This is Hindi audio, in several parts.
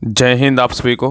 जय हिंद आप सभी को।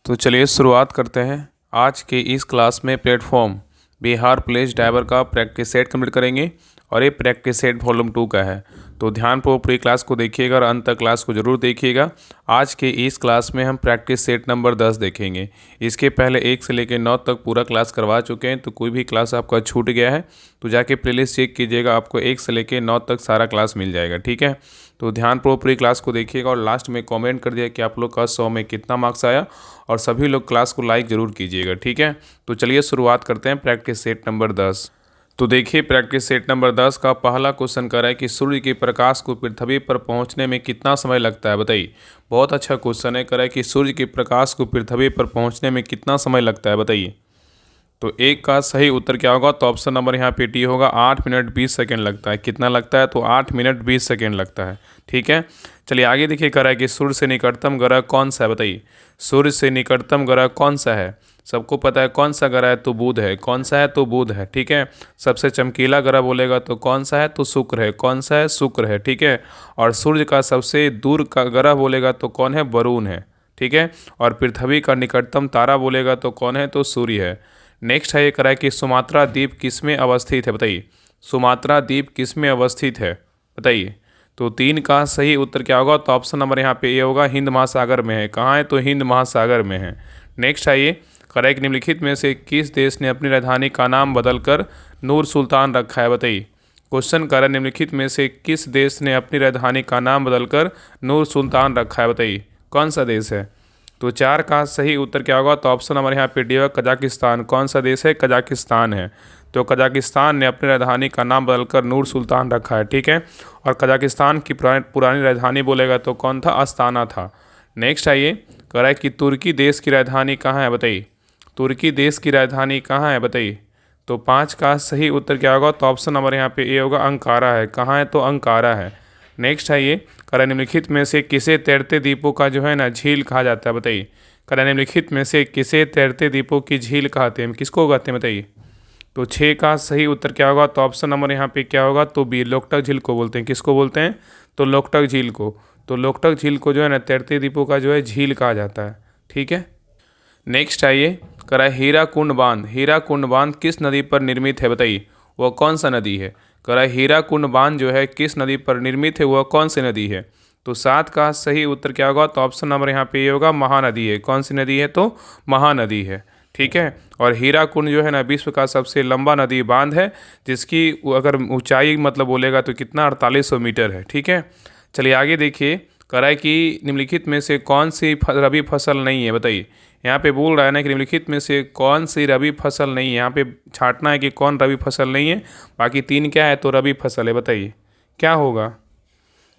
तो चलिए शुरुआत करते हैं। आज के इस क्लास में प्लेटफॉर्म बिहार पुलिस ड्राइवर का प्रैक्टिस सेट कंप्लीट करेंगे और ये प्रैक्टिस सेट वॉल्यूम 2 का है। तो ध्यानपूर्वक पूरी क्लास को देखिएगा और अंत तक क्लास को ज़रूर देखिएगा। आज के इस क्लास में हम प्रैक्टिस सेट नंबर 10 देखेंगे। इसके पहले 1 से लेकर 9 तक पूरा क्लास करवा चुके हैं, तो कोई भी क्लास आपका छूट गया है तो जाके प्लेलिस्ट चेक कीजिएगा, आपको 1 से लेकर 9 तक सारा क्लास मिल जाएगा। ठीक है, तो ध्यानपूर्वक पूरी क्लास को देखिएगा और लास्ट में कमेंट कर दिया कि आप लोग का 100 में कितना मार्क्स आया, और सभी लोग क्लास को लाइक ज़रूर कीजिएगा। ठीक है, तो चलिए शुरुआत करते हैं प्रैक्टिस सेट नंबर 10। तो देखिए प्रैक्टिस सेट नंबर 10 का पहला क्वेश्चन कर रहा है कि सूर्य के प्रकाश को पृथ्वी पर पहुंचने में कितना समय लगता है, बताइए। बहुत अच्छा क्वेश्चन है। कर रहा है कि सूर्य के प्रकाश को पृथ्वी पर पहुंचने में कितना समय लगता है, बताइए। तो एक का सही उत्तर क्या होगा, तो ऑप्शन नंबर यहाँ पे टी होगा। 8 मिनट 20 सेकेंड लगता है। कितना लगता है, तो 8 मिनट 20 सेकेंड लगता है। ठीक है, चलिए आगे देखिए। कह रहा है कि सूर्य से निकटतम ग्रह कौन सा है, बताइए। सूर्य से निकटतम ग्रह कौन सा है, सबको पता है कौन सा ग्रह है, तो बुध है। कौन सा है, तो बुध है। ठीक है, सबसे चमकीला ग्रह बोलेगा तो कौन सा है, तो शुक्र है। कौन सा है, शुक्र है। ठीक है, और सूर्य का सबसे दूर का ग्रह बोलेगा तो कौन है, वरुण है। ठीक है, और पृथ्वी का निकटतम तारा बोलेगा तो कौन है, तो सूर्य है। नेक्स्ट है ये करा है कि सुमात्रा द्वीप किस में अवस्थित है, बताइए। सुमात्रा द्वीप किस में अवस्थित है, बताइए। तो 3 का सही उत्तर क्या होगा, तो ऑप्शन नंबर यहाँ पे ये होगा, हिंद महासागर में है। कहाँ है, तो हिंद महासागर में है। नेक्स्ट है ये करा है कि निम्नलिखित में से किस देश ने अपनी राजधानी का नाम बदलकर नूर सुल्तान रखा है, बताइए। क्वेश्चन कर निम्नलिखित में से किस देश ने अपनी राजधानी का नाम बदलकर नूर सुल्तान रखा है, बताइए। कौन सा देश है, तो 4 का सही उत्तर क्या होगा, तो ऑप्शन नंबर यहाँ पे डी होगा, कजाकिस्तान। कौन सा देश है, कजाकिस्तान है। तो कजाकिस्तान ने अपनी राजधानी का नाम बदलकर नूर सुल्तान रखा है। ठीक है, और कजाकिस्तान की पुरानी राजधानी बोलेगा तो कौन था, अस्ताना था। नेक्स्ट आइए, कह रहा है कि तुर्की देश की राजधानी कहाँ है, बताइए। तुर्की देश की राजधानी कहाँ है, बताइए। तो 5 का सही उत्तर क्या होगा, तो ऑप्शन नंबर यहाँ पे ए होगा, अंकारा है। कहाँ है, तो अंकारा है। नेक्स्ट है ये करा निम्नलिखित में से किसे तैरते द्वीपों का जो है ना झील कहा जाता है, बताइए। करा निम्नलिखित में से किसे तैरते द्वीपों की झील कहते हैं, किसको कहते हैं, बताइए। तो 6 का सही उत्तर क्या होगा, तो ऑप्शन नंबर यहाँ पे क्या होगा, तो बी, लोकटक झील को बोलते हैं। किसको बोलते हैं, तो लोकटक झील को। तो लोकटक झील को जो है ना तैरते द्वीपों का जो है झील कहा जाता है। ठीक है, नेक्स्ट आइए करा हीराकुंड बांध। हीराकुंड बांध किस नदी पर निर्मित है, बताइए। वह कौन सा नदी है। करा हीराकुंड बांध जो है किस नदी पर निर्मित है, वह कौन सी नदी है। तो 7 का सही उत्तर क्या होगा, तो ऑप्शन नंबर यहाँ पे ये होगा, महानदी है। कौन सी नदी है, तो महानदी है। ठीक है, और हीराकुंड जो है ना विश्व का सबसे लंबा नदी बांध है, जिसकी अगर ऊंचाई मतलब बोलेगा तो कितना, 4800 मीटर है। ठीक है, चलिए आगे देखिए। करा है कि निम्नलिखित में से कौन सी रबी फसल नहीं है, बताइए। यहाँ पे बोल रहा है ना कि निम्नलिखित में से कौन सी रबी फसल नहीं है। यहाँ पे छांटना है कि कौन रबी फसल नहीं है। बाकी 3 क्या है, तो रबी फसल है। बताइए क्या होगा।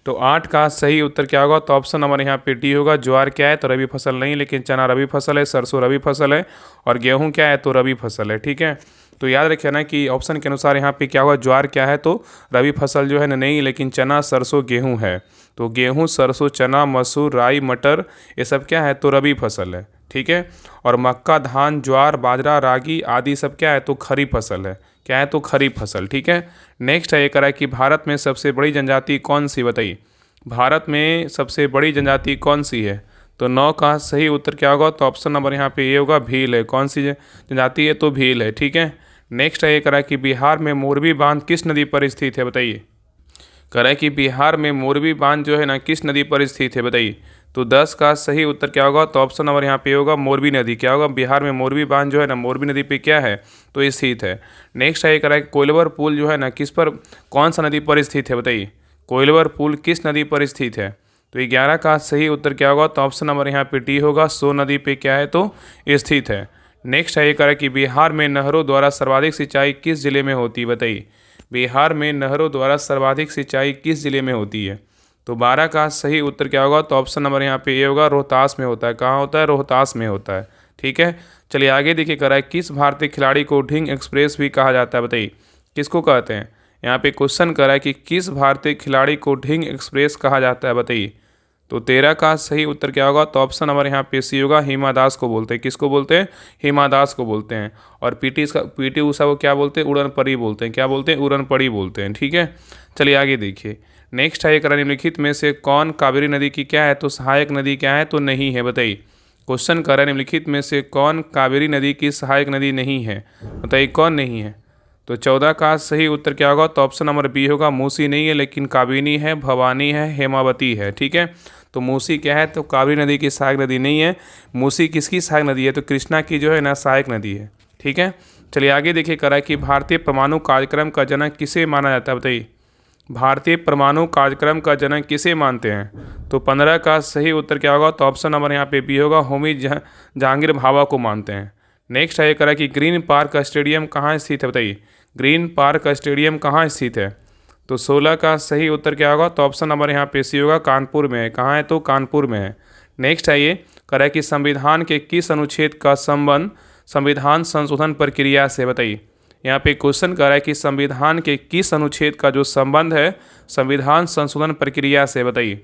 तो 8 का सही उत्तर क्या होगा, तो ऑप्शन नंबर यहाँ पे डी होगा, ज्वार क्या है, तो रबी फसल नहीं, लेकिन चना रबी फसल है, सरसों रबी फसल है, और गेहूँ क्या है, तो रबी फसल है। ठीक है, तो याद रखिए ना कि ऑप्शन के अनुसार यहाँ पे क्या होगा, ज्वार क्या है, तो रबी फसल जो है ना नहीं, लेकिन चना सरसों गेहूँ है। तो गेहूँ सरसों चना मसूर राई मटर ये सब क्या है, तो रबी फसल है। ठीक है, और मक्का धान ज्वार बाजरा रागी आदि सब क्या है, तो खरीफ फसल है। क्या है, तो खरीफ फसल। ठीक है, नेक्स्ट है ये करा है कि भारत में सबसे बड़ी जनजाति कौन सी, बताइए। भारत में सबसे बड़ी जनजाति कौन सी है। तो 9 का सही उत्तर क्या होगा, तो ऑप्शन नंबर यहाँ पे ये होगा, भील है। कौन सी जनजाति है, तो भील है। ठीक है, नेक्स्ट है ये करा है कि बिहार में मोरबी बांध किस नदी पर स्थित है, बताइए। कह रहा है कि बिहार में मोरबी बांध जो है ना किस नदी पर स्थित है, बताइए। तो 10 का सही उत्तर क्या होगा, तो ऑप्शन नंबर यहाँ पे होगा, मोरबी नदी। क्या होगा, बिहार में मोरबी बांध जो है ना मोरबी नदी पे क्या है, तो स्थित है। नेक्स्ट है ये कह रहा है कि कोइलवर पुल जो है ना किस पर कौन सा नदी पर स्थित है, बताइए। कोइलवर पुल किस नदी पर स्थित है। तो 11 का सही उत्तर क्या होगा, तो ऑप्शन नंबर यहाँ पे डी होगा, सो नदी पे क्या है, तो स्थित है। नेक्स्ट है ये कह रहा है कि बिहार में नहरों द्वारा सर्वाधिक सिंचाई किस जिले में होती है, बताइए। बिहार में नहरों द्वारा सर्वाधिक सिंचाई किस जिले में होती है। तो 12 का सही उत्तर क्या होगा, तो ऑप्शन नंबर यहाँ पे ये होगा, रोहतास में होता है। कहाँ होता है, रोहतास में होता है। ठीक है, चलिए आगे देखिए। करा है किस भारतीय खिलाड़ी को ढिंग एक्सप्रेस भी कहा जाता है, बताइए। किसको कहते हैं। यहाँ पे क्वेश्चन करा है कि किस भारतीय खिलाड़ी को ढिंग एक्सप्रेस कहा जाता है, बताइए। तो 13 का सही उत्तर क्या होगा, तो ऑप्शन नंबर यहाँ पे सी होगा, हिमा दास को बोलते हैं। किसको बोलते हैं, हिमा दास को बोलते हैं। और पीटी उषा को क्या बोलते हैं, उड़न परी बोलते हैं। क्या बोलते हैं, उड़न परी बोलते हैं। ठीक है, चलिए आगे देखिए। नेक्स्ट है करा निम्नलिखित में से कौन कावेरी नदी की क्या है तो सहायक नदी क्या है तो नहीं है, बताइए। क्वेश्चन कर रहा है निम्नलिखित में से कौन कावेरी नदी की सहायक नदी नहीं है, बताइए कौन नहीं है। तो 14 का सही उत्तर क्या होगा तो ऑप्शन नंबर बी होगा, मूसी नहीं है लेकिन काबिनी है, भवानी है, हेमावती है। ठीक है, तो मूसी क्या है तो कावेरी नदी की सहायक नदी नहीं है। मूसी किसकी सहायक नदी है तो कृष्णा की जो है ना सहायक नदी है। ठीक है, चलिए आगे देखिए करा कि भारतीय परमाणु कार्यक्रम का जनक किसे माना जाता है, बताइए। भारतीय परमाणु कार्यक्रम का जनक किसे मानते हैं तो 15 का सही उत्तर क्या होगा तो ऑप्शन नंबर यहाँ पे बी होगा, होमी जहांगीर भाभा को मानते हैं। नेक्स्ट है करा कि ग्रीन पार्क स्टेडियम कहाँ स्थित है, बताइए। ग्रीन पार्क स्टेडियम कहाँ स्थित है तो 16 का सही उत्तर क्या होगा तो ऑप्शन नंबर यहाँ पे सी होगा, कानपुर में है। कहाँ है तो कानपुर में है। नेक्स्ट है ये करा कि संविधान के किस अनुच्छेद का संबंध संविधान संशोधन प्रक्रिया से, बताइए। यहाँ पे क्वेश्चन कर रहा है कि संविधान के किस अनुच्छेद का जो संबंध है संविधान संशोधन प्रक्रिया से, बताइए।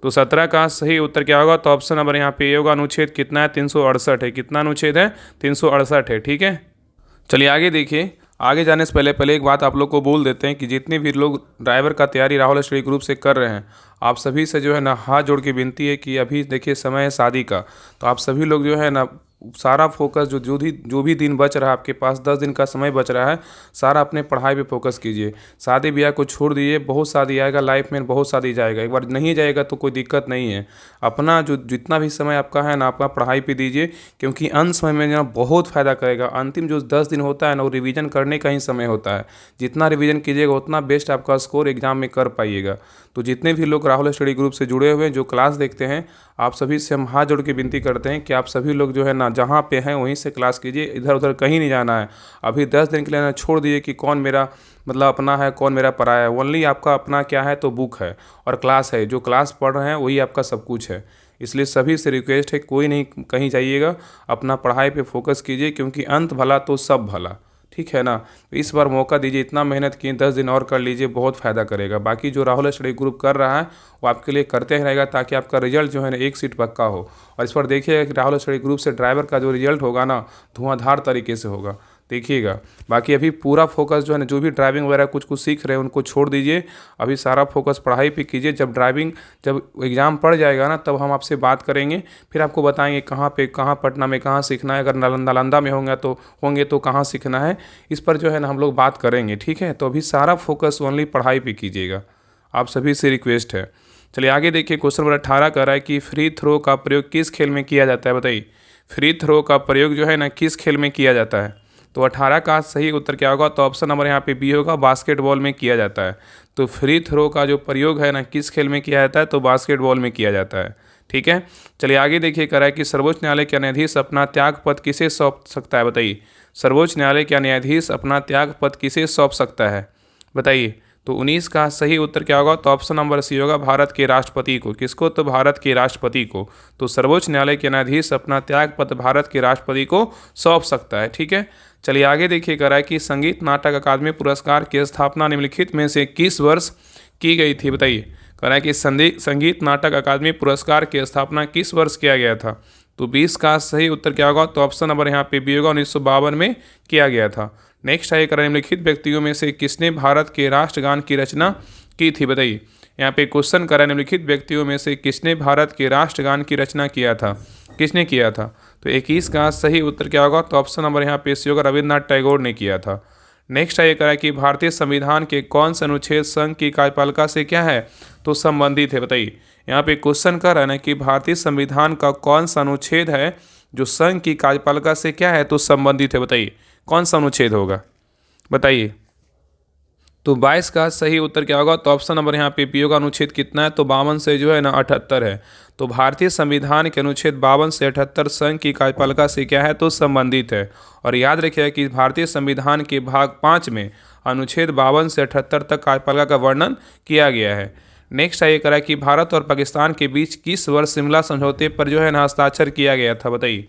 तो 17 का सही उत्तर क्या होगा तो ऑप्शन नंबर यहाँ पे ये होगा, अनुच्छेद कितना है 368 है। कितना अनुच्छेद है 368 है। ठीक है, चलिए आगे देखिए। आगे जाने से पहले एक बात आप लोग को बोल देते हैं कि जितने भी लोग ड्राइवर का तैयारी राहुल स्टडी ग्रुप से कर रहे हैं, आप सभी से जो है ना हाथ जोड़ के विनती है कि अभी देखिए समय है शादी का, तो आप सभी लोग जो है ना सारा फोकस जो भी दिन बच रहा है आपके पास 10 दिन का समय बच रहा है, सारा अपने पढ़ाई पे फोकस कीजिए। शादी ब्याह को छोड़ दीजिए, बहुत शादी आएगा लाइफ में, बहुत शादी जाएगा, एक बार नहीं जाएगा तो कोई दिक्कत नहीं है। अपना जो जितना भी समय आपका है ना आपका पढ़ाई पे दीजिए, क्योंकि अंत समय में ना बहुत फ़ायदा करेगा। अंतिम जो 10 दिन होता है ना वो रिवीजन करने का ही समय होता है। जितना रिवीजन कीजिएगा उतना बेस्ट आपका स्कोर एग्जाम में कर पाइएगा। तो जितने भी लोग राहुल स्टडी ग्रुप से जुड़े हुए हैं जो क्लास देखते हैं, आप सभी से हम हाथ जोड़ के विनती करते हैं कि आप सभी लोग जो है ना जहाँ पे हैं वहीं से क्लास कीजिए, इधर उधर कहीं नहीं जाना है। अभी 10 दिन के लिए ना छोड़ दीजिए कि कौन मेरा मतलब अपना है कौन मेरा पराया है। ओनली आपका अपना क्या है तो बुक है और क्लास है। जो क्लास पढ़ रहे हैं वही आपका सब कुछ है। इसलिए सभी से रिक्वेस्ट है कोई नहीं कहीं जाइएगा, अपना पढ़ाई पे फोकस कीजिए, क्योंकि अंत भला तो सब भला। ठीक है ना, इस बार मौका दीजिए, इतना मेहनत किए 10 दिन और कर लीजिए, बहुत फ़ायदा करेगा। बाकी जो राहुल स्टडी ग्रुप कर रहा है वो आपके लिए करते ही रहेगा, ताकि आपका रिजल्ट जो है ना 1 सीट पक्का हो। और इस पर देखिएगा कि राहुल स्टडी ग्रुप से ड्राइवर का जो रिजल्ट होगा ना धुआंधार तरीके से होगा, देखिएगा। बाकी अभी पूरा फोकस जो है ना जो भी ड्राइविंग वगैरह कुछ कुछ सीख रहे हैं उनको छोड़ दीजिए, अभी सारा फोकस पढ़ाई पे कीजिए। जब एग्ज़ाम पड़ जाएगा ना तब हम आपसे बात करेंगे, फिर आपको बताएंगे कहाँ पटना में कहाँ सीखना है, अगर नालंदा में होंगे तो कहाँ सीखना है, इस पर जो है ना हम लोग बात करेंगे। ठीक है, तो अभी सारा फोकस ओनली पढ़ाई पे कीजिएगा, आप सभी से रिक्वेस्ट है। चलिए आगे देखिए, क्वेश्चन नंबर 18 कह रहा है कि फ्री थ्रो का प्रयोग किस खेल में किया जाता है, बताइए। फ्री थ्रो का प्रयोग जो है ना किस खेल में किया जाता है तो 18 का सही उत्तर क्या होगा तो ऑप्शन नंबर यहाँ पे बी होगा, बास्केटबॉल में किया जाता है। तो फ्री थ्रो का जो प्रयोग है ना किस खेल में किया जाता है तो बास्केटबॉल में किया जाता है। ठीक है, चलिए आगे देखिए कह रहा है कि सर्वोच्च न्यायालय के न्यायाधीश अपना त्याग पद किसे सौंप सकता है, बताइए। सर्वोच्च न्यायालय का न्यायाधीश अपना त्याग पद किसे सौंप सकता है, बताइए। तो 19 का सही उत्तर क्या होगा तो ऑप्शन नंबर सी होगा, भारत के राष्ट्रपति को। किसको तो भारत के राष्ट्रपति को। तो सर्वोच्च न्यायालय के न्यायाधीश अपना त्याग पत्र भारत के राष्ट्रपति को सौंप सकता है। ठीक है, चलिए आगे देखिए कह रहा है कि संगीत नाटक अकादमी पुरस्कार की स्थापना निम्नलिखित में से किस वर्ष की गई थी, बताइए। कह रहा है कि संगीत नाटक अकादमी पुरस्कार की स्थापना किस वर्ष किया गया था तो 20 का सही उत्तर क्या होगा तो ऑप्शन नंबर यहाँ पे बी होगा, 1952 में किया गया था। नेक्स्ट है निम्नलिखित व्यक्तियों में से किसने भारत के राष्ट्रगान की रचना की थी, बताइए। यहाँ पे क्वेश्चन कर रहा है निम्नलिखित व्यक्तियों में से किसने भारत के राष्ट्रगान की रचना किया था, किसने किया था तो 21 का सही उत्तर क्या होगा तो ऑप्शन नंबर यहाँ पे सी होगा, रविन्द्रनाथ टैगोर ने किया था। नेक्स्ट है ये कह रहा है कि भारतीय संविधान के कौन से अनुच्छेद संघ की कार्यपालिका से क्या है तो संबंधित है, बताइए। यहाँ पे क्वेश्चन कर रहा है ना कि भारतीय संविधान का कौन सा अनुच्छेद है जो संघ की कार्यपालिका से क्या है तो संबंधित है, बताइए। कौन सा अनुच्छेद होगा बताइए। तो 22 का सही उत्तर क्या होगा तो ऑप्शन नंबर यहाँ पे बी होगा, अनुच्छेद कितना है तो 52 से जो है ना 78 है। तो भारतीय संविधान के अनुच्छेद 52 से 78 संघ की कार्यपालिका से क्या है तो संबंधित है। और याद रखिएगा कि भारतीय संविधान के भाग 5 में अनुच्छेद 52 से 78 तक कार्यपालिका का वर्णन किया गया है। नेक्स्ट है ये करा कि भारत और पाकिस्तान के बीच किस वर्ष शिमला समझौते पर जो है ना हस्ताक्षर किया गया था, बताइए।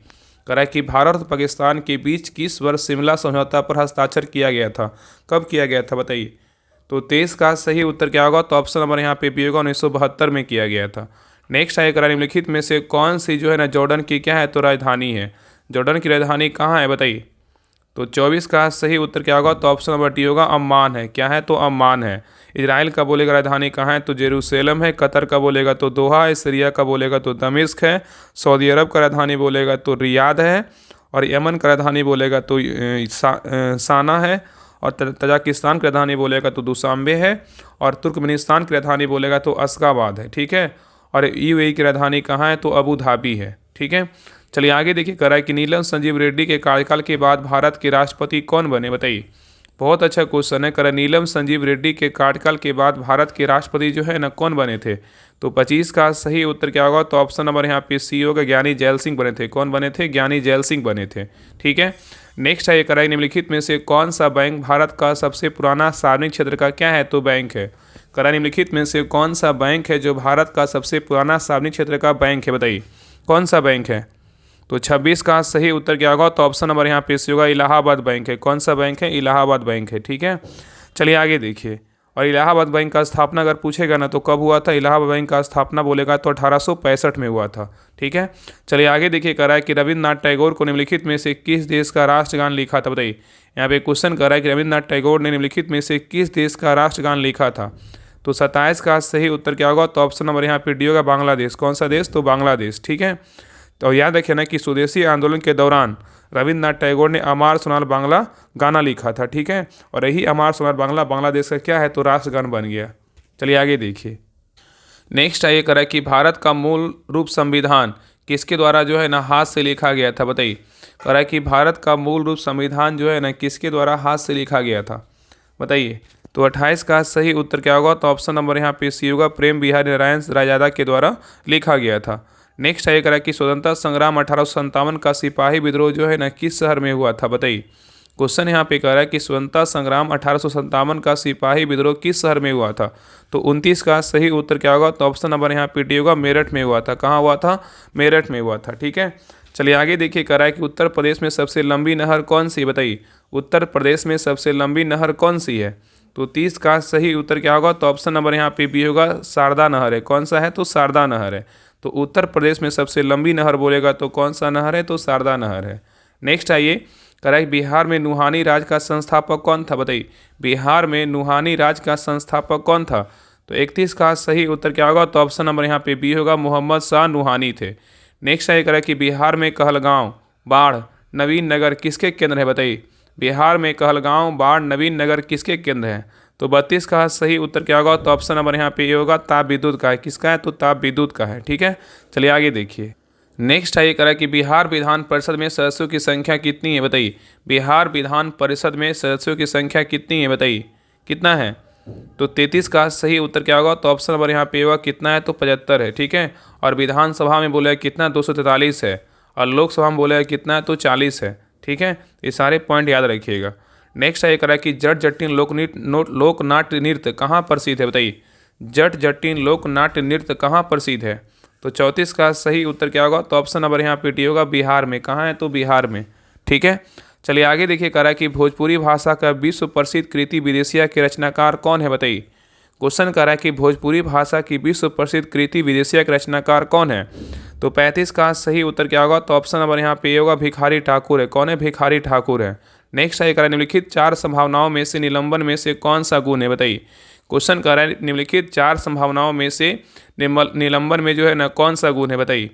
करा कि भारत और पाकिस्तान के बीच किस वर्ष शिमला समझौता पर हस्ताक्षर किया गया था, कब किया गया था, बताइए। तो 23 का सही उत्तर क्या होगा तो ऑप्शन नंबर यहाँ पे बी होगा, 1972 में किया गया था। नेक्स्ट है करा निम्नलिखित में से कौन सी जो है ना जॉर्डन की क्या है तो राजधानी है। जॉर्डन की राजधानी कहाँ है, बताइए। तो 24 का सही उत्तर क्या होगा? तो ऑप्शन नंबर डी होगा, अम्मान है। क्या है? तो अम्मान है। इजराइल का बोलेगा राजधानी कहाँ है? तो जेरूसलम है। कतर का बोलेगा तो दोहा है। सीरिया का बोलेगा तो दमिश्क है। सऊदी अरब का राजधानी बोलेगा तो रियाद है। और यमन का राजधानी बोलेगा तो साना है। और तजाकिस्तान की राजधानी बोलेगा तो दुशांबे है। और तुर्कमेनिस्तान की राजधानी बोलेगा तो अशगाबाद है। ठीक है। और यूएई की राजधानी कहाँ है? तो अबू धाबी है। ठीक है। चलिए आगे देखिए, कह रहा है कि नीलम संजीव रेड्डी के कार्यकाल के बाद भारत के राष्ट्रपति कौन बने? बताइए। बहुत अच्छा क्वेश्चन है। कह रहा है नीलम संजीव रेड्डी के कार्यकाल के बाद भारत के राष्ट्रपति जो है ना कौन बने थे? तो 25 का सही उत्तर क्या होगा? तो ऑप्शन नंबर यहाँ पे सी होगा, ज्ञानी जैल सिंह बने थे। कौन बने थे? ज्ञानी जैल सिंह बने थे। ठीक है। नेक्स्ट है, ये कराई निम्नलिखित में से कौन सा बैंक भारत का सबसे पुराना सार्वजनिक क्षेत्र का क्या है? तो बैंक है। कराई निम्नलिखित में से कौन सा बैंक है जो भारत का सबसे पुराना सार्वजनिक क्षेत्र का बैंक है? बताइए कौन सा बैंक है? तो 26 का सही उत्तर क्या होगा? तो ऑप्शन नंबर यहाँ पे सी होगा, इलाहाबाद बैंक है। कौन सा बैंक है? इलाहाबाद बैंक है। ठीक है। चलिए आगे देखिए, और इलाहाबाद बैंक का स्थापना अगर पूछेगा ना तो कब हुआ था? इलाहाबाद बैंक का स्थापना बोलेगा तो 1865 में हुआ था। ठीक है। चलिए आगे देखिए, कह रहा है कि रविन्द्रनाथ टैगोर को निम्नलिखित में से किस देश का राष्ट्रगान लिखा था? बताइए। यहाँ पे क्वेश्चन कर रहा है कि रविन्द्रनाथ टैगोर ने निम्नलिखित में से किस देश का राष्ट्रगान लिखा था? तो 27 का सही उत्तर क्या होगा? तो ऑप्शन नंबर यहाँ पे डी होगा, बांग्लादेश। कौन सा देश? तो बांग्लादेश। ठीक है। तो याद रखिए ना कि स्वदेशी आंदोलन के दौरान रविन्द्रनाथ टैगोर ने अमार सोनार बांग्ला गाना लिखा था। ठीक है। और यही अमार सोनार बांग्ला बांग्लादेश का क्या है? तो राष्ट्रगान बन गया। चलिए आगे देखिए, नेक्स्ट है, ये करा कि भारत का मूल रूप संविधान किसके द्वारा जो है ना हाथ से लिखा गया था? बताइए। करा कि भारत का मूल रूप संविधान जो है ना किसके द्वारा हाथ से लिखा गया था? बताइए। तो 28 का सही उत्तर क्या होगा? तो ऑप्शन नंबर यहाँ पे सी होगा, प्रेम बिहारी नारायण रायजादा के द्वारा लिखा गया था। नेक्स्ट है, करा कि स्वतंत्रता संग्राम 1857 का सिपाही विद्रोह जो है ना किस शहर में हुआ था? बताइए। क्वेश्चन यहाँ पे कह रहा है कि स्वतंत्रता संग्राम 1857 का सिपाही विद्रोह किस शहर में हुआ था? तो 29 का सही उत्तर क्या होगा? तो ऑप्शन नंबर यहाँ पे डी होगा, मेरठ में हुआ था। कहाँ हुआ था? मेरठ में हुआ था। ठीक है। चलिए आगे देखिए, कह रहा है कि उत्तर प्रदेश में सबसे लंबी नहर कौन सी? बताइए। उत्तर प्रदेश में सबसे लंबी नहर कौन सी है? तो 30 का सही उत्तर क्या होगा? तो ऑप्शन नंबर यहाँ पे बी होगा, शारदा नहर है। कौन सा है? तो शारदा नहर है। तो उत्तर प्रदेश में सबसे लंबी नहर बोलेगा तो कौन सा नहर है? तो शारदा नहर है। नेक्स्ट आइए, कह रहा है बिहार में नुहानी राज का संस्थापक कौन था? बताइए। बिहार में नुहानी राज का संस्थापक कौन था? तो 31 का सही उत्तर क्या होगा? तो ऑप्शन नंबर यहाँ पे बी होगा, मोहम्मद शाह नुहानी थे। नेक्स्ट है, कह रहा है कि बिहार में कहलगांव, बाढ़, नवीन नगर किसके केंद्र है? बताइए। बिहार में कहलगांव, बाढ़, नवीन नगर किसके केंद्र हैं? तो 32 का सही उत्तर क्या होगा? तो ऑप्शन नंबर यहाँ पे ये होगा, ताप विद्युत का है। किसका है? तो ताप विद्युत का है। ठीक है। चलिए आगे देखिए, नेक्स्ट है, ये करा कि बिहार विधान परिषद में सदस्यों की संख्या कितनी है? बताइए। बिहार विधान परिषद में सदस्यों की संख्या कितनी है? बताइए कितना है? तो 33 का सही उत्तर क्या होगा? तो ऑप्शन नंबर यहाँ पे होगा, कितना है? तो 75 है। ठीक है। और विधानसभा में बोला है कितना? 243 है। और लोकसभा में बोला है कितना है? तो 40 है। ठीक है। ये सारे पॉइंट याद रखिएगा। नेक्स्ट है, ये करा कि जट जटिन लोकनाट्य नृत्य कहाँ प्रसिद्ध है? बताइए। जट जटिन लोकनाट्य नृत्य कहाँ प्रसिद्ध है? तो 34 का सही उत्तर क्या होगा? तो ऑप्शन नंबर यहाँ पे डी होगा, बिहार में। कहाँ है? तो बिहार में। ठीक है। चलिए आगे देखिए, कह रहा है कि भोजपुरी भाषा का विश्व प्रसिद्ध कृति विदेशिया के रचनाकार कौन है? बताइए। क्वेश्चन कह रहा है कि भोजपुरी भाषा की विश्व प्रसिद्ध कृति विदेशिया के रचनाकार कौन है? तो 35 का सही उत्तर क्या होगा? तो ऑप्शन नंबर यहाँ पे होगा, भिखारी ठाकुर है। कौन है? भिखारी ठाकुर है। नेक्स्ट है, कह रहा है निम्नलिखित 4 संभावनाओं में से निलंबन में से कौन सा गुण है? बताइए। क्वेश्चन कह रहा है निम्नलिखित 4 संभावनाओं में से निलंबन में जो है ना कौन सा गुण है? बताइए।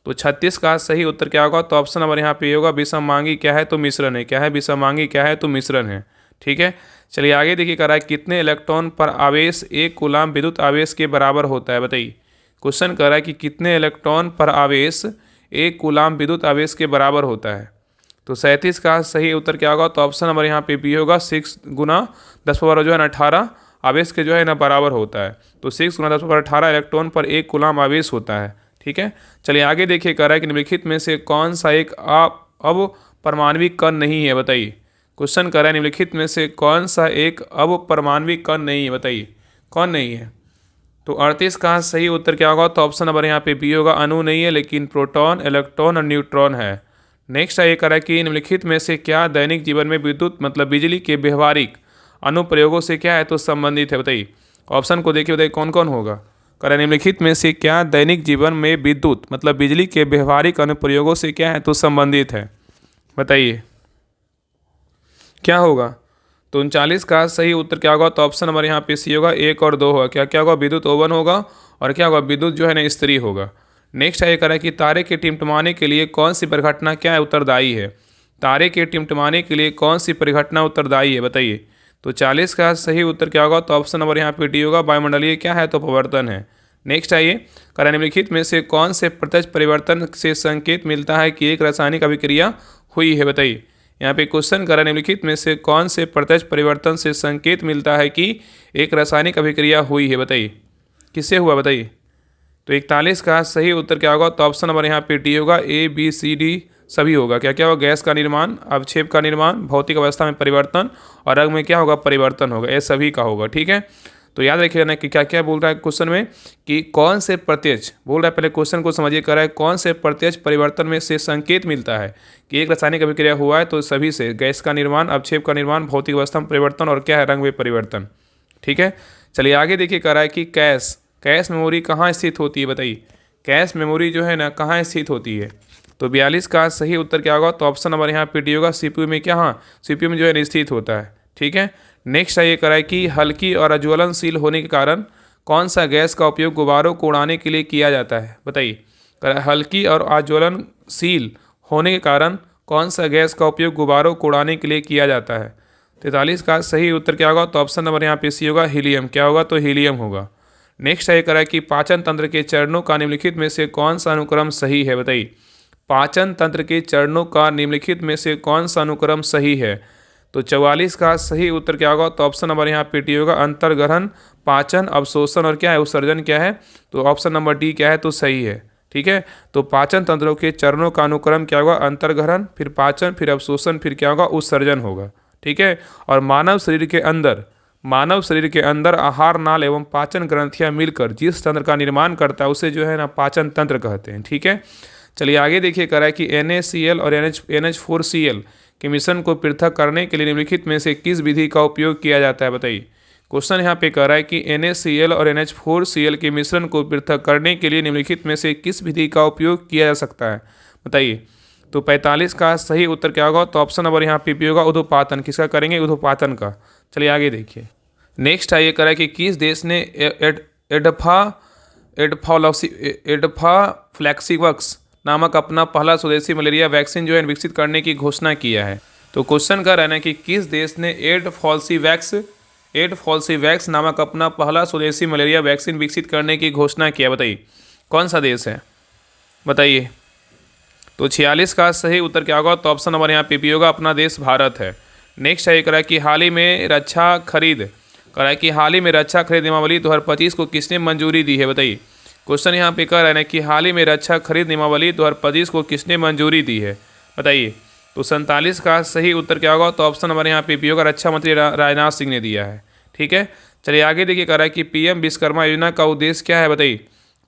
तो 36 का सही उत्तर क्या होगा? तो ऑप्शन नंबर यहाँ पे होगा, विषममांगी क्या है? तो मिश्रण है। क्या है? विषममांगी क्या है? तो मिश्रण है। ठीक है। चलिए आगे देखिए, कह रहा है कितने इलेक्ट्रॉन पर आवेश एक कूलाम विद्युत आवेश के बराबर होता है? बताइए। क्वेश्चन कह रहा है कि कितने इलेक्ट्रॉन पर आवेश एक कूलाम विद्युत आवेश के बराबर होता है? तो 37 का सही उत्तर क्या होगा? तो ऑप्शन नंबर यहाँ पे बी होगा, 6 गुना 10 पावर जो है ना 18 आवेश के जो है ना बराबर होता है। तो 6 गुना 10 पावर 18 इलेक्ट्रॉन पर एक कूलाम आवेश होता है। ठीक है। चलिए आगे देखिए, कह रहा है कि निम्नलिखित में से कौन सा एक अब परमाणविक कण नहीं है? बताइए। क्वेश्चन कह रहा है निम्नलिखित में से कौन सा एक अब परमाणविक कण नहीं है? बताइए कौन नहीं है? तो 38 का सही उत्तर क्या होगा? तो ऑप्शन नंबर यहाँ पे बी होगा, अणु नहीं है लेकिन प्रोटॉन, इलेक्ट्रॉन और न्यूट्रॉन है। नेक्स्ट है, ये कह रहा है कि निम्नलिखित में से क्या दैनिक जीवन में विद्युत मतलब बिजली के व्यवहारिक अनुप्रयोगों से क्या है? तो संबंधित है। बताइए। ऑप्शन को देखिए, बताइए कौन कौन होगा। कह रहा है निम्नलिखित में से क्या दैनिक जीवन में विद्युत मतलब बिजली के व्यवहारिक अनुप्रयोगों से क्या है? तो संबंधित है। बताइए। क्या होगा? तो 39 का सही उत्तर क्या होगा? तो ऑप्शन नंबर यहाँ पे सी होगा, 1 और 2 होगा। क्या क्या होगा? विद्युत ओवन होगा और क्या होगा? विद्युत जो है ना इस्त्री होगा। नेक्स्ट है ये कह रहा है कि तारे के टिमटिमाने के लिए कौन सी परिघटना क्या है उत्तरदायी है? तारे के टिमटिमाने के लिए कौन सी परिघटना उत्तरदायी है बताइए? तो 40 का सही उत्तर क्या होगा? तो ऑप्शन नंबर यहाँ पे डी होगा, वायुमंडलीय क्या है? तो अपवर्तन है। नेक्स्ट आइए, कह रहा है निम्नलिखित में से कौन से प्रत्यक्ष परिवर्तन से संकेत मिलता है कि एक रासायनिक अभिक्रिया हुई है बताइए? यहाँ पे क्वेश्चन कर रहा है निम्नलिखित में से कौन से प्रत्यक्ष परिवर्तन से संकेत मिलता है कि एक रासायनिक अभिक्रिया हुई है बताइए? किससे हुआ बताइए? तो 41 का सही उत्तर क्या होगा? तो ऑप्शन नंबर यहाँ पे डी होगा, ए बी सी डी सभी होगा। क्या क्या होगा? गैस का निर्माण, अवक्षेप का निर्माण, भौतिक अवस्था में परिवर्तन और रंग में क्या होगा? परिवर्तन होगा। ये सभी का होगा। ठीक है, तो याद रखिएगा ना कि क्या क्या बोल रहा है क्वेश्चन में कि कौन से प्रत्यक्ष बोल रहा है। पहले क्वेश्चन को समझिए, कर रहा है कौन से प्रत्यक्ष परिवर्तन में से संकेत मिलता है कि एक रासायनिक अभिक्रिया हुआ है? तो सभी से, गैस का निर्माण, अवक्षेप का निर्माण, भौतिक अवस्था में परिवर्तन और क्या है? रंग में परिवर्तन। ठीक है, चलिए आगे देखिए, कह रहा है कि कैश मेमोरी कहाँ स्थित होती है बताइए? कैश मेमोरी जो है ना कहाँ स्थित होती है? तो 42 का सही उत्तर क्या होगा? तो ऑप्शन नंबर यहाँ पे डी होगा, सीपीयू में। क्या? हाँ, सीपीयू में जो है स्थित होता है। ठीक है, नेक्स्ट है ये कह रहा है कि हल्की और अज्वलनशील होने के कारण कौन सा गैस का उपयोग गुब्बारों को उड़ाने के लिए किया जाता है बताइए? कह रहा है हल्की और अज्वलनशील होने के कारण कौन सा गैस का उपयोग गुब्बारों को उड़ाने के लिए किया जाता है? 43 का सही उत्तर क्या होगा? तो ऑप्शन नंबर यहाँ पे सी होगा, हीलियम। क्या होगा? तो हीलियम होगा। नेक्स्ट है कह रहा है कि पाचन तंत्र के चरणों का निम्नलिखित में से कौन सा अनुक्रम सही है बताइए? पाचन तंत्र के चरणों का निम्नलिखित में से कौन सा अनुक्रम सही है? तो 44 का सही उत्तर क्या होगा? तो ऑप्शन नंबर यहाँ पे डी होगा, अंतर्ग्रहण, पाचन, अवशोषण और क्या है? उत्सर्जन क्या है? तो ऑप्शन नंबर डी क्या है? तो सही है। ठीक है, तो पाचन तंत्रों के चरणों का अनुक्रम क्या होगा? अंतर्ग्रहण, फिर पाचन, फिर अवशोषण, फिर क्या होगा? उत्सर्जन होगा। ठीक है, और मानव शरीर के अंदर आहार नाल एवं पाचन ग्रंथियां मिलकर जिस तंत्र का निर्माण करता है उसे जो है ना पाचन तंत्र कहते हैं। ठीक है, चलिए आगे देखिए, कह रहा है कि NaCl और NH4Cl के मिश्रण को पृथक करने के लिए निम्नलिखित में से किस विधि का उपयोग किया जाता है बताइए? क्वेश्चन यहाँ पे कह रहा है कि NaCl और NH4Cl के मिश्रण को पृथक करने के लिए निम्नलिखित में से किस विधि का उपयोग किया जा सकता है बताइए? तो 45 का सही उत्तर क्या होगा? तो ऑप्शन नंबर यहाँ पे होगा, उद्योपातन। किसका करेंगे? उद्योपातन का। चलिए आगे देखिए, नेक्स्ट है ये कह रहा है कि किस देश ने एडफ्लैक्सिवक्स नामक अपना पहला स्वदेशी मलेरिया वैक्सीन जो है विकसित करने की घोषणा किया है? तो क्वेश्चन कर रहा है कि किस देश ने एडफ्लैक्सिवैक्स नामक अपना पहला स्वदेशी मलेरिया वैक्सीन विकसित करने की घोषणा किया बताइए? कौन सा देश है बताइए? तो 46 का सही उत्तर क्या होगा? तो ऑप्शन नंबर यहाँ पे होगा, अपना देश भारत है। नेक्स्ट है कह रहा है कि हाल ही में रक्षा खरीद नियमावली 2025 को किसने मंजूरी दी है बताइए? क्वेश्चन यहाँ पे कह रहा है ना कि हाल ही में रक्षा खरीद नियमावली 2025 को किसने मंजूरी दी है बताइए? तो 47 का सही उत्तर क्या होगा? तो ऑप्शन नंबर यहाँ पे होगा, रक्षा मंत्री राजनाथ सिंह ने दिया है। ठीक है, चलिए आगे देखिए, कह रहा है कि PM विश्वकर्मा योजना का उद्देश्य क्या है बताइए?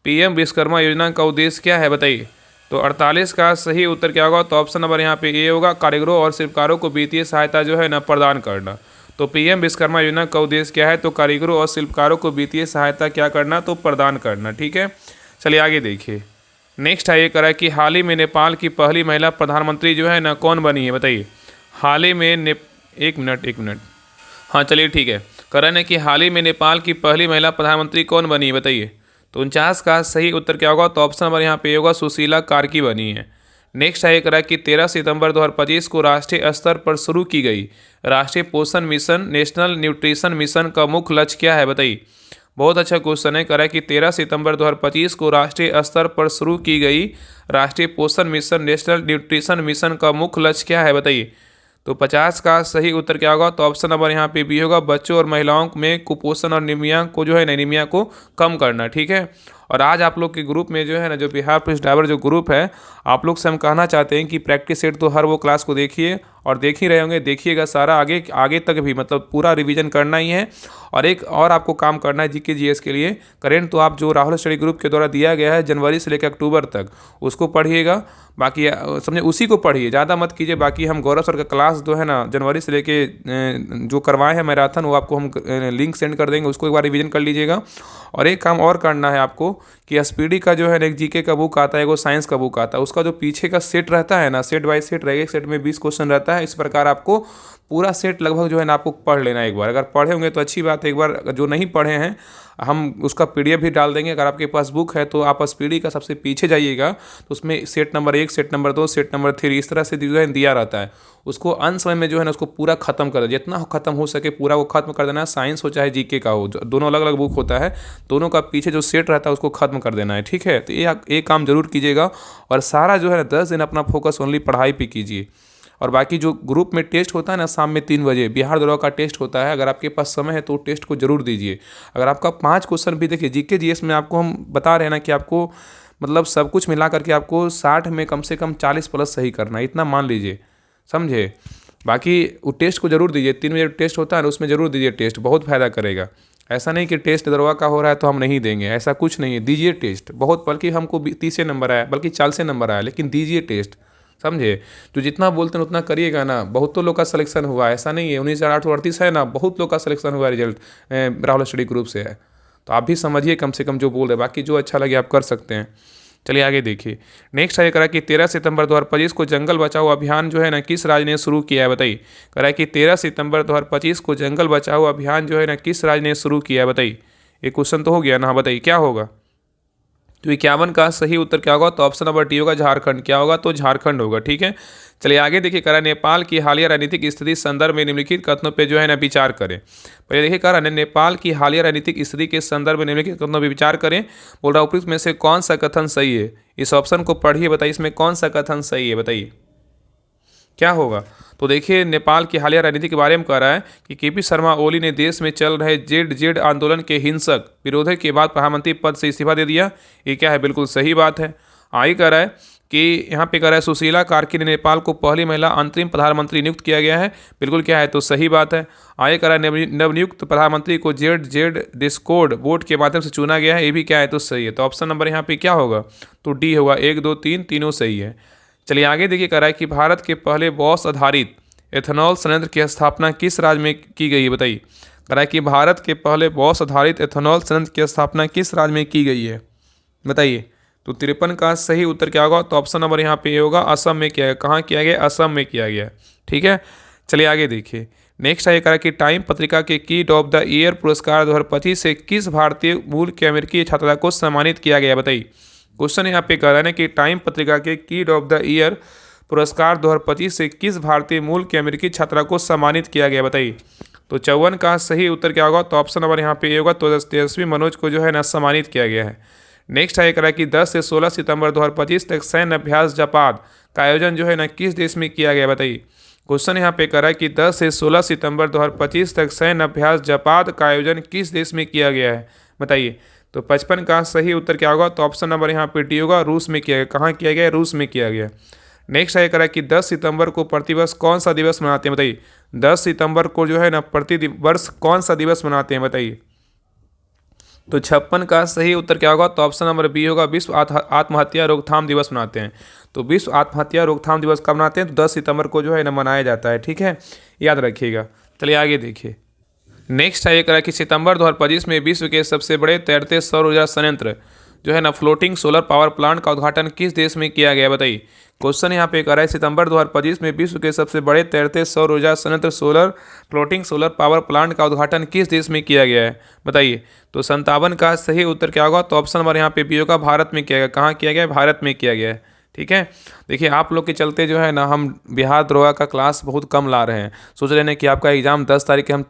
PM विश्वकर्मा योजना का उद्देश्य क्या है बताइए? तो 48 का सही उत्तर क्या होगा? तो ऑप्शन नंबर यहाँ पे ए होगा, कारीगरों और शिल्पकारों को वित्तीय सहायता जो है ना प्रदान करना। तो PM विश्वकर्मा योजना का उद्देश्य क्या है? तो कारीगरों और शिल्पकारों को वित्तीय सहायता क्या करना? तो प्रदान करना। ठीक है, चलिए आगे देखिए, नेक्स्ट है ये कह रहा है कि हाल ही में नेपाल की पहली महिला प्रधानमंत्री जो है ना कौन बनी है बताइए? हाल ही में एक मिनट हाँ चलिए ठीक है, कह रहा है ना कि हाल ही में नेपाल की पहली महिला प्रधानमंत्री कौन बनी है बताइए? तो 49 का सही उत्तर क्या होगा? तो ऑप्शन नंबर यहाँ पे होगा, सुशीला कार्की बनी है। नेक्स्ट है ये कह रहा है कि 13 सितंबर 2025 को राष्ट्रीय स्तर पर शुरू की गई राष्ट्रीय पोषण मिशन नेशनल न्यूट्रिशन मिशन का मुख्य लक्ष्य क्या है बताइए? बहुत अच्छा क्वेश्चन है। कह रहा है कि 13 सितंबर 2025 को राष्ट्रीय स्तर पर शुरू की गई राष्ट्रीय पोषण मिशन नेशनल न्यूट्रिशन मिशन का मुख्य लक्ष्य क्या है बताइए? तो 50 का सही उत्तर क्या होगा? तो ऑप्शन नंबर यहाँ पे भी होगा, बच्चों और महिलाओं में कुपोषण और एनीमिया को जो है एनीमिया को कम करना। ठीक है, और आज आप लोग के ग्रुप में जो है ना, जो बिहार पुलिस ड्राइवर जो ग्रुप है, आप लोग से हम कहना चाहते हैं कि प्रैक्टिस सेट तो हर वो क्लास को देखिए और देख ही रहे होंगे, देखिएगा सारा, आगे तक भी मतलब पूरा रिवीजन करना ही है। और एक और आपको काम करना है GK GS के लिए, करेंट तो आप जो राहुल स्टडी ग्रुप के द्वारा दिया गया है जनवरी से लेकर अक्टूबर तक, उसको पढ़िएगा। बाकी समझे उसी को पढ़िए, ज़्यादा मत कीजिए। बाकी हम गौरव सर का क्लास जो है ना जनवरी से लेके जो करवाए हैं मैराथन, वो आपको हम लिंक सेंड कर देंगे, उसको एक बार रिवीजन कर लीजिएगा। और एक काम और करना है आपको कि एसपीडी का जो है एक जीके का बुक आता है, एगो साइंस का बुक आता है, उसका जो पीछे का सेट रहता है ना, सेट बाय सेट रहेगा, एक सेट में 20 क्वेश्चन रहता है। इस प्रकार आपको पूरा सेट लगभग जो है ना आपको पढ़ लेना है एक बार। अगर पढ़े होंगे तो अच्छी बात है, एक बार जो नहीं पढ़े हैं हम उसका पीडीएफ भी डाल देंगे। अगर आपके पास बुक है तो आप एसपीडी का सबसे पीछे जाइएगा तो उसमें set number 1, set number 2, set number 3 इस तरह से जो है दिया रहता है। उसको अंत समय में जो है ना उसको पूरा खत्म कर, जितना खत्म हो सके पूरा वो खत्म कर देना है। साइंस हो चाहे जीके का हो, दोनों अलग अलग बुक होता है, दोनों का पीछे जो सेट रहता है उसको खत्म कर देना है, ठीक है। तो ये काम जरूर कीजिएगा और सारा जो है ना 10 दिन अपना फोकस ओनली पढ़ाई पे कीजिए। और बाकी जो ग्रुप में टेस्ट होता है ना शाम में 3 बजे बिहार दौरा का टेस्ट होता है, अगर आपके पास समय है तो टेस्ट को जरूर दीजिए। अगर आपका 5 क्वेश्चन भी देखिए जीके जीएस में आपको हम बता रहे हैं ना कि आपको मतलब सब कुछ मिला करके आपको 60 में कम से कम 40 प्लस सही करना है, इतना मान लीजिए, समझे। बाकी वो टेस्ट को जरूर दीजिए, 3 बजे टेस्ट होता है ना उसमें जरूर दीजिए टेस्ट, बहुत फायदा करेगा। ऐसा नहीं कि टेस्ट दरवा का हो रहा है तो हम नहीं देंगे, ऐसा कुछ नहीं है, दीजिए टेस्ट। बहुत बल्कि हमको 30 नंबर आया, बल्कि 40 नंबर आया, लेकिन दीजिए टेस्ट, समझे। जो जितना बोलते हैं उतना करिएगा ना। बहुतों लोग का सिलेक्शन हुआ, ऐसा नहीं है 19,838 है ना, बहुत लोग का सिलेक्शन हुआ रिजल्ट राहुल स्टडी ग्रुप से है। तो आप भी समझिए कम से कम जो बोल रहे, बाकी जो अच्छा लगे आप कर सकते हैं। चलिए आगे देखिए। नेक्स्ट है करा कि 13 सितंबर 2025 को जंगल बचाओ अभियान जो है ना किस राज्य ने शुरू किया है, बताइए। करा कि 13 सितंबर 2025 को जंगल बचाओ अभियान जो है ना किस राज्य ने शुरू किया है, बताइए। ये क्वेश्चन तो हो गया ना, बताइए क्या होगा। तो 51 का सही उत्तर क्या होगा, तो ऑप्शन नंबर डी होगा झारखंड। क्या होगा, तो झारखंड होगा, ठीक है। चलिए आगे देखिए करा नेपाल की हालिया राजनीतिक स्थिति संदर्भ में निम्नलिखित कथनों पे जो है ना विचार करें। पहले देखिए करा नेपाल की हालिया राजनीतिक स्थिति के संदर्भ में निम्नलिखित कथनों पर विचार करें। बोल रहा उपयुक्त में से कौन सा कथन सही है, इस ऑप्शन को पढ़िए, बताइए इसमें कौन सा कथन सही है, बताइए क्या होगा। तो देखिए नेपाल की हालिया राजनीति के बारे में कह रहा है कि केपी शर्मा ओली ने देश में चल रहे जेड आंदोलन के हिंसक विरोध के बाद प्रधानमंत्री पद से इस्तीफा दे दिया। ये क्या है, बिल्कुल सही बात है। आगे कह रहा है कि यहाँ पे कह रहा है सुशीला कार्की ने नेपाल को पहली महिला अंतरिम प्रधानमंत्री नियुक्त किया गया है, बिल्कुल क्या है, तो सही बात है। आगे कह रहा है नवनियुक्त प्रधानमंत्री को जेड डिस्कोड वोट के माध्यम से चुना गया है, ये भी क्या है, तो सही है। तो ऑप्शन नंबर यहाँ पे क्या होगा, तो डी होगा। 1, 2, 3 तीनों सही है। चलिए आगे देखिए कह रहा है कि भारत के पहले बॉस आधारित एथेनॉल संयंत्र की स्थापना किस राज्य में की गई है, बताइए। कह रहा है कि भारत के पहले बॉस आधारित एथेनॉल संयंत्र की स्थापना किस राज्य में की गई है, बताइए। तो 53 का सही उत्तर क्या होगा, तो ऑप्शन नंबर यहाँ पे ये होगा, असम में किया गया। कहाँ किया गया, असम में किया गया, ठीक है। चलिए आगे देखिए। नेक्स्ट है कह रहा है कि टाइम पत्रिका के किड ऑफ द ईयर पुरस्कार 2025 से किस भारतीय मूल के अमेरिकी छात्रा को सम्मानित किया गया, बताइए। क्वेश्चन यहाँ पे कह रहा है कि टाइम पत्रिका के किड ऑफ द ईयर पुरस्कार 2025 से किस भारतीय मूल के अमेरिकी छात्रा को सम्मानित किया गया, बताइए। तो 54 का सही उत्तर क्या होगा, तो ऑप्शन नंबर यहाँ पे ये होगा, तो तेजस्वी मनोज को जो है ना सम्मानित किया गया है। नेक्स्ट है कह रहा है कि 10 से 16 सितंबर 2025 तक सैन्य अभ्यास जापाद का आयोजन जो है ना किस देश में किया गया, बताइए। क्वेश्चन यहाँ पे कह रहा है कि 10 से 16 सितंबर 2025 तक सैन्य अभ्यास जापाद का आयोजन किस देश में किया गया है, बताइए। तो 55 का सही उत्तर क्या होगा, तो ऑप्शन नंबर यहाँ पे डी होगा, रूस में किया गया। कहाँ किया गया, रूस में किया गया। नेक्स्ट है कह रहा है कि 10 सितंबर को प्रतिवर्ष कौन सा दिवस मनाते हैं, बताइए। 10 सितंबर को जो है ना प्रतिवर्ष कौन सा दिवस मनाते हैं, बताइए। तो 56 का सही उत्तर क्या होगा, तो ऑप्शन नंबर बी होगा, विश्व आत्महत्या रोकथाम दिवस मनाते हैं। तो विश्व आत्महत्या रोकथाम दिवस कब मनाते हैं, तो 10 सितंबर को जो है ना मनाया जाता है, ठीक है, याद रखिएगा। चलिए आगे देखिए। नेक्स्ट है ये कह रहा है कि सितंबर 2025 में विश्व के सबसे बड़े तैरते सौर ऊर्जा संयंत्र जो है ना फ्लोटिंग सोलर पावर प्लांट का उद्घाटन किस देश में किया गया, बताइए। क्वेश्चन यहाँ पे कह रहा है सितंबर 2025 में विश्व के सबसे बड़े तैरते सौर ऊर्जा संयंत्र फ्लोटिंग सोलर पावर प्लांट का उद्घाटन किस देश में किया गया है, बताइए। तो 57 का सही उत्तर क्या होगा, तो ऑप्शन नंबर यहाँ पे बी होगा, भारत में किया गया। कहाँ किया गया, भारत में किया गया है, ठीक है। देखिए आप लोग के चलते जो है ना हम बिहार दरोगा का क्लास बहुत कम ला रहे हैं। सोच रहे हैं कि आपका एग्ज़ाम 10 तारीख के हम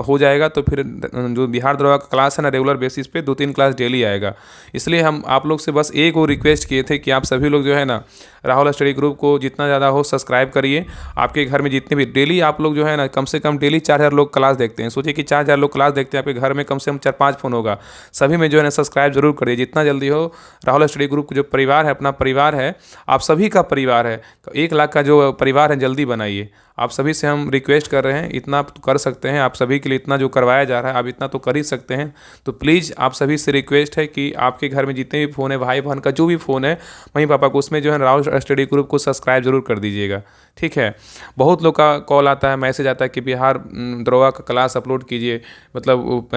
हो जाएगा, तो फिर जो बिहार दरोगा का क्लास है ना रेगुलर बेसिस पे 2-3 क्लास डेली आएगा। इसलिए हम आप लोग से बस एक और रिक्वेस्ट किए थे कि आप सभी लोग जो है ना राहुल स्टडी ग्रुप को जितना ज़्यादा हो सब्सक्राइब करिए। आपके घर में जितने भी डेली आप लोग जो है ना कम से कम डेली 4000 लोग क्लास देखते हैं। सोचिए कि 4000 लोग क्लास देखते हैं, आपके घर में कम से कम 4-5 फ़ोन होगा। सभी में जो है ना सब्सक्राइब जरूर करिए जितना जल्दी हो। राहुल स्टडी ग्रुप जो परिवार है, अपना परिवार है, आप सभी का परिवार है। 1 लाख का जो परिवार है जल्दी बनाइए। आप सभी से हम रिक्वेस्ट कर रहे हैं, इतना आप कर सकते हैं, आप सभी के लिए इतना जो करवाया जा रहा है आप इतना तो कर ही सकते हैं। तो प्लीज़ आप सभी से रिक्वेस्ट है कि आपके घर में जितने भी फ़ोन है, भाई बहन का जो भी फ़ोन है, मम्मी पापा को, उसमें जो है राहुल स्टडी ग्रुप को सब्सक्राइब जरूर कर दीजिएगा, ठीक है। बहुत लोग का कॉल आता है, मैसेज आता है कि बिहार दरोगा का क्लास अपलोड कीजिए, मतलब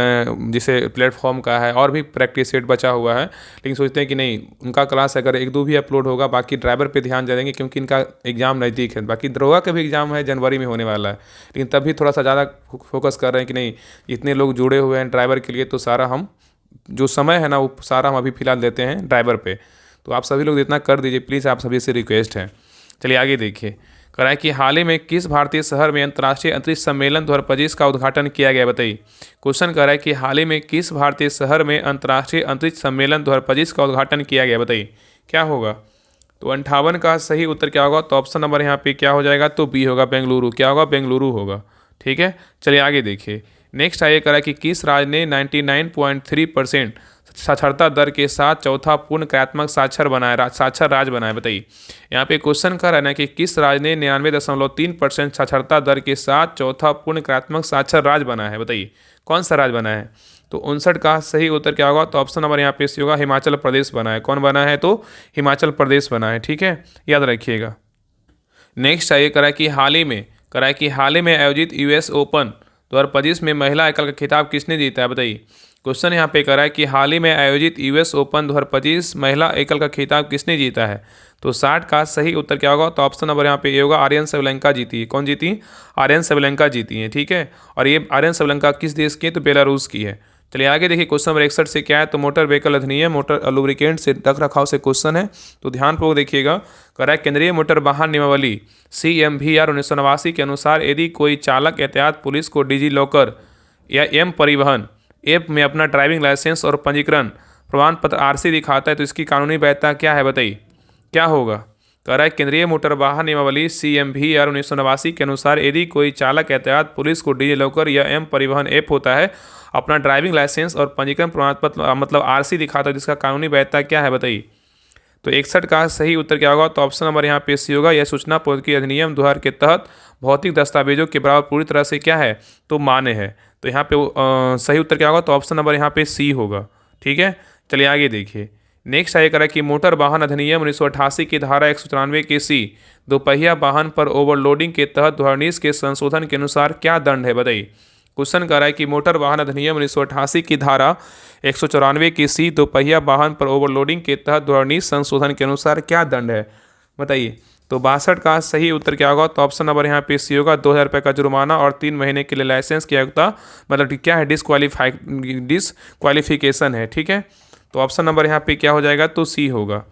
जिसे प्लेटफॉर्म का है और भी प्रैक्टिस सेट बचा हुआ है, लेकिन सोचते हैं कि नहीं, उनका क्लास अगर एक दो भी अपलोड होगा, बाकी ड्राइवर पे ध्यान दे देंगे क्योंकि इनका एग्ज़ाम नज़दीक है। बाकी दरोगा का भी एग्ज़ाम है, जनवरी में होने वाला है, लेकिन तब भी थोड़ा सा ज़्यादा फोकस कर रहे हैं कि नहीं, इतने लोग जुड़े हुए हैं ड्राइवर के लिए, तो सारा हम जो समय है ना वो सारा हम अभी फ़िलहाल देते हैं ड्राइवर पे। तो आप सभी लोग इतना कर दीजिए प्लीज़, आप सभी से रिक्वेस्ट है। चलिए आगे देखिए, कराए कि हाल ही में किस भारतीय शहर में अंतर्राष्ट्रीय अंतरिक्ष सम्मेलन 2025 का उद्घाटन किया गया, बताइए। क्वेश्चन कर रहा है कि हाल ही में किस भारतीय शहर में अंतर्राष्ट्रीय अंतरिक्ष सम्मेलन 2025 का उद्घाटन किया गया, बताइए क्या होगा। तो 58 का सही उत्तर क्या होगा, तो ऑप्शन नंबर यहाँ पे क्या हो जाएगा, तो बी होगा, बेंगलुरु। क्या होगा, बेंगलुरु होगा, ठीक है। चलिए आगे देखिए, नेक्स्ट आइए करा कि किस राज्य ने 99.3% साक्षरता दर के साथ चौथा पूर्ण क्रियात्मक साक्षर राज्य बनाया, बताइए। यहाँ पे क्वेश्चन कर रहा है ना कि किस राज्य ने 99.3% साक्षरता दर के साथ चौथा पूर्ण क्रियात्मक साक्षर राज्य बना है, बताइए कौन सा राज्य बना है। तो 59 का सही उत्तर क्या होगा, तो ऑप्शन नंबर यहाँ पे सी होगा, हिमाचल प्रदेश बना है। कौन बना है, तो हिमाचल प्रदेश बना है, ठीक है, याद रखिएगा। नेक्स्ट आइए कराए कि हाल ही में आयोजित यूएस ओपन 2025 में महिला एकल का खिताब किसने जीता है, बताइए। क्वेश्चन यहाँ पे करा है कि हाल ही में आयोजित यूएस ओपन 2025 महिला एकल का खिताब किसने जीता है। तो 60 का सही उत्तर क्या होगा, तो ऑप्शन नंबर यहाँ पे ये होगा, आर्यन सेबलेंका जीती है। कौन जीती, आर्यन सेबलेंका जीती है, ठीक है। और ये आर्यन सेबलेंका किस देश की है, तो बेलारूस की है। चलिए आगे देखिए, क्वेश्चन नंबर 61 से क्या है, तो मोटर व्हीकल अधिनियम मोटर लुब्रिकेंट से रख रखाव से क्वेश्चन है, तो ध्यानपूर्वक देखिएगा। करा केंद्रीय मोटर वाहन नियमावली CMVR 1989 के अनुसार यदि कोई चालक यातायात पुलिस को डिजी लॉकर या एम परिवहन ऐप में अपना ड्राइविंग लाइसेंस और पंजीकरण प्रमाण पत्र RC दिखाता है तो इसकी कानूनी वैधता क्या है, बताइए क्या होगा। कह रहा है केंद्रीय मोटर वाहन नियमावली CMVR 1989 के अनुसार यदि कोई चालक यातायात पुलिस को डिजी लॉकर या एम परिवहन ऐप होता है अपना ड्राइविंग लाइसेंस और पंजीकरण प्रमाण पत्र मतलब RC दिखाता है, जिसका कानूनी वैधता क्या है, बताइए। तो 61 का सही उत्तर क्या होगा, तो ऑप्शन नंबर यहाँ पे सी होगा, यह सूचना प्रौद्योगिकी अधिनियम 2000 के तहत भौतिक दस्तावेजों के बराबर पूरी तरह से क्या है, तो मान्य है। तो यहाँ पे सही उत्तर क्या होगा, तो ऑप्शन नंबर यहाँ पे सी होगा, ठीक है। चलिए आगे देखिए, नेक्स्ट आगे करा कि मोटर वाहन अधिनियम 1988 की धारा 194 के सी दोपहिया वाहन पर ओवरलोडिंग के तहत 2019 के संशोधन के अनुसार क्या दंड है, बताइए। क्वेश्चन कर रहा है कि मोटर वाहन अधिनियम 1988 की धारा 194 की सी दोपहिया वाहन पर ओवरलोडिंग के तहत 2019 संशोधन के अनुसार क्या दंड है, बताइए। तो 62 का सही उत्तर क्या होगा, तो ऑप्शन नंबर यहाँ पे सी होगा, 2000 रुपये का जुर्माना और 3 महीने के लिए लाइसेंस की आयुक्ता, मतलब क्या है, डिसक्वालिफिकेशन है, ठीक है। तो ऑप्शन नंबर यहाँ पे क्या हो जाएगा, तो सी होगा।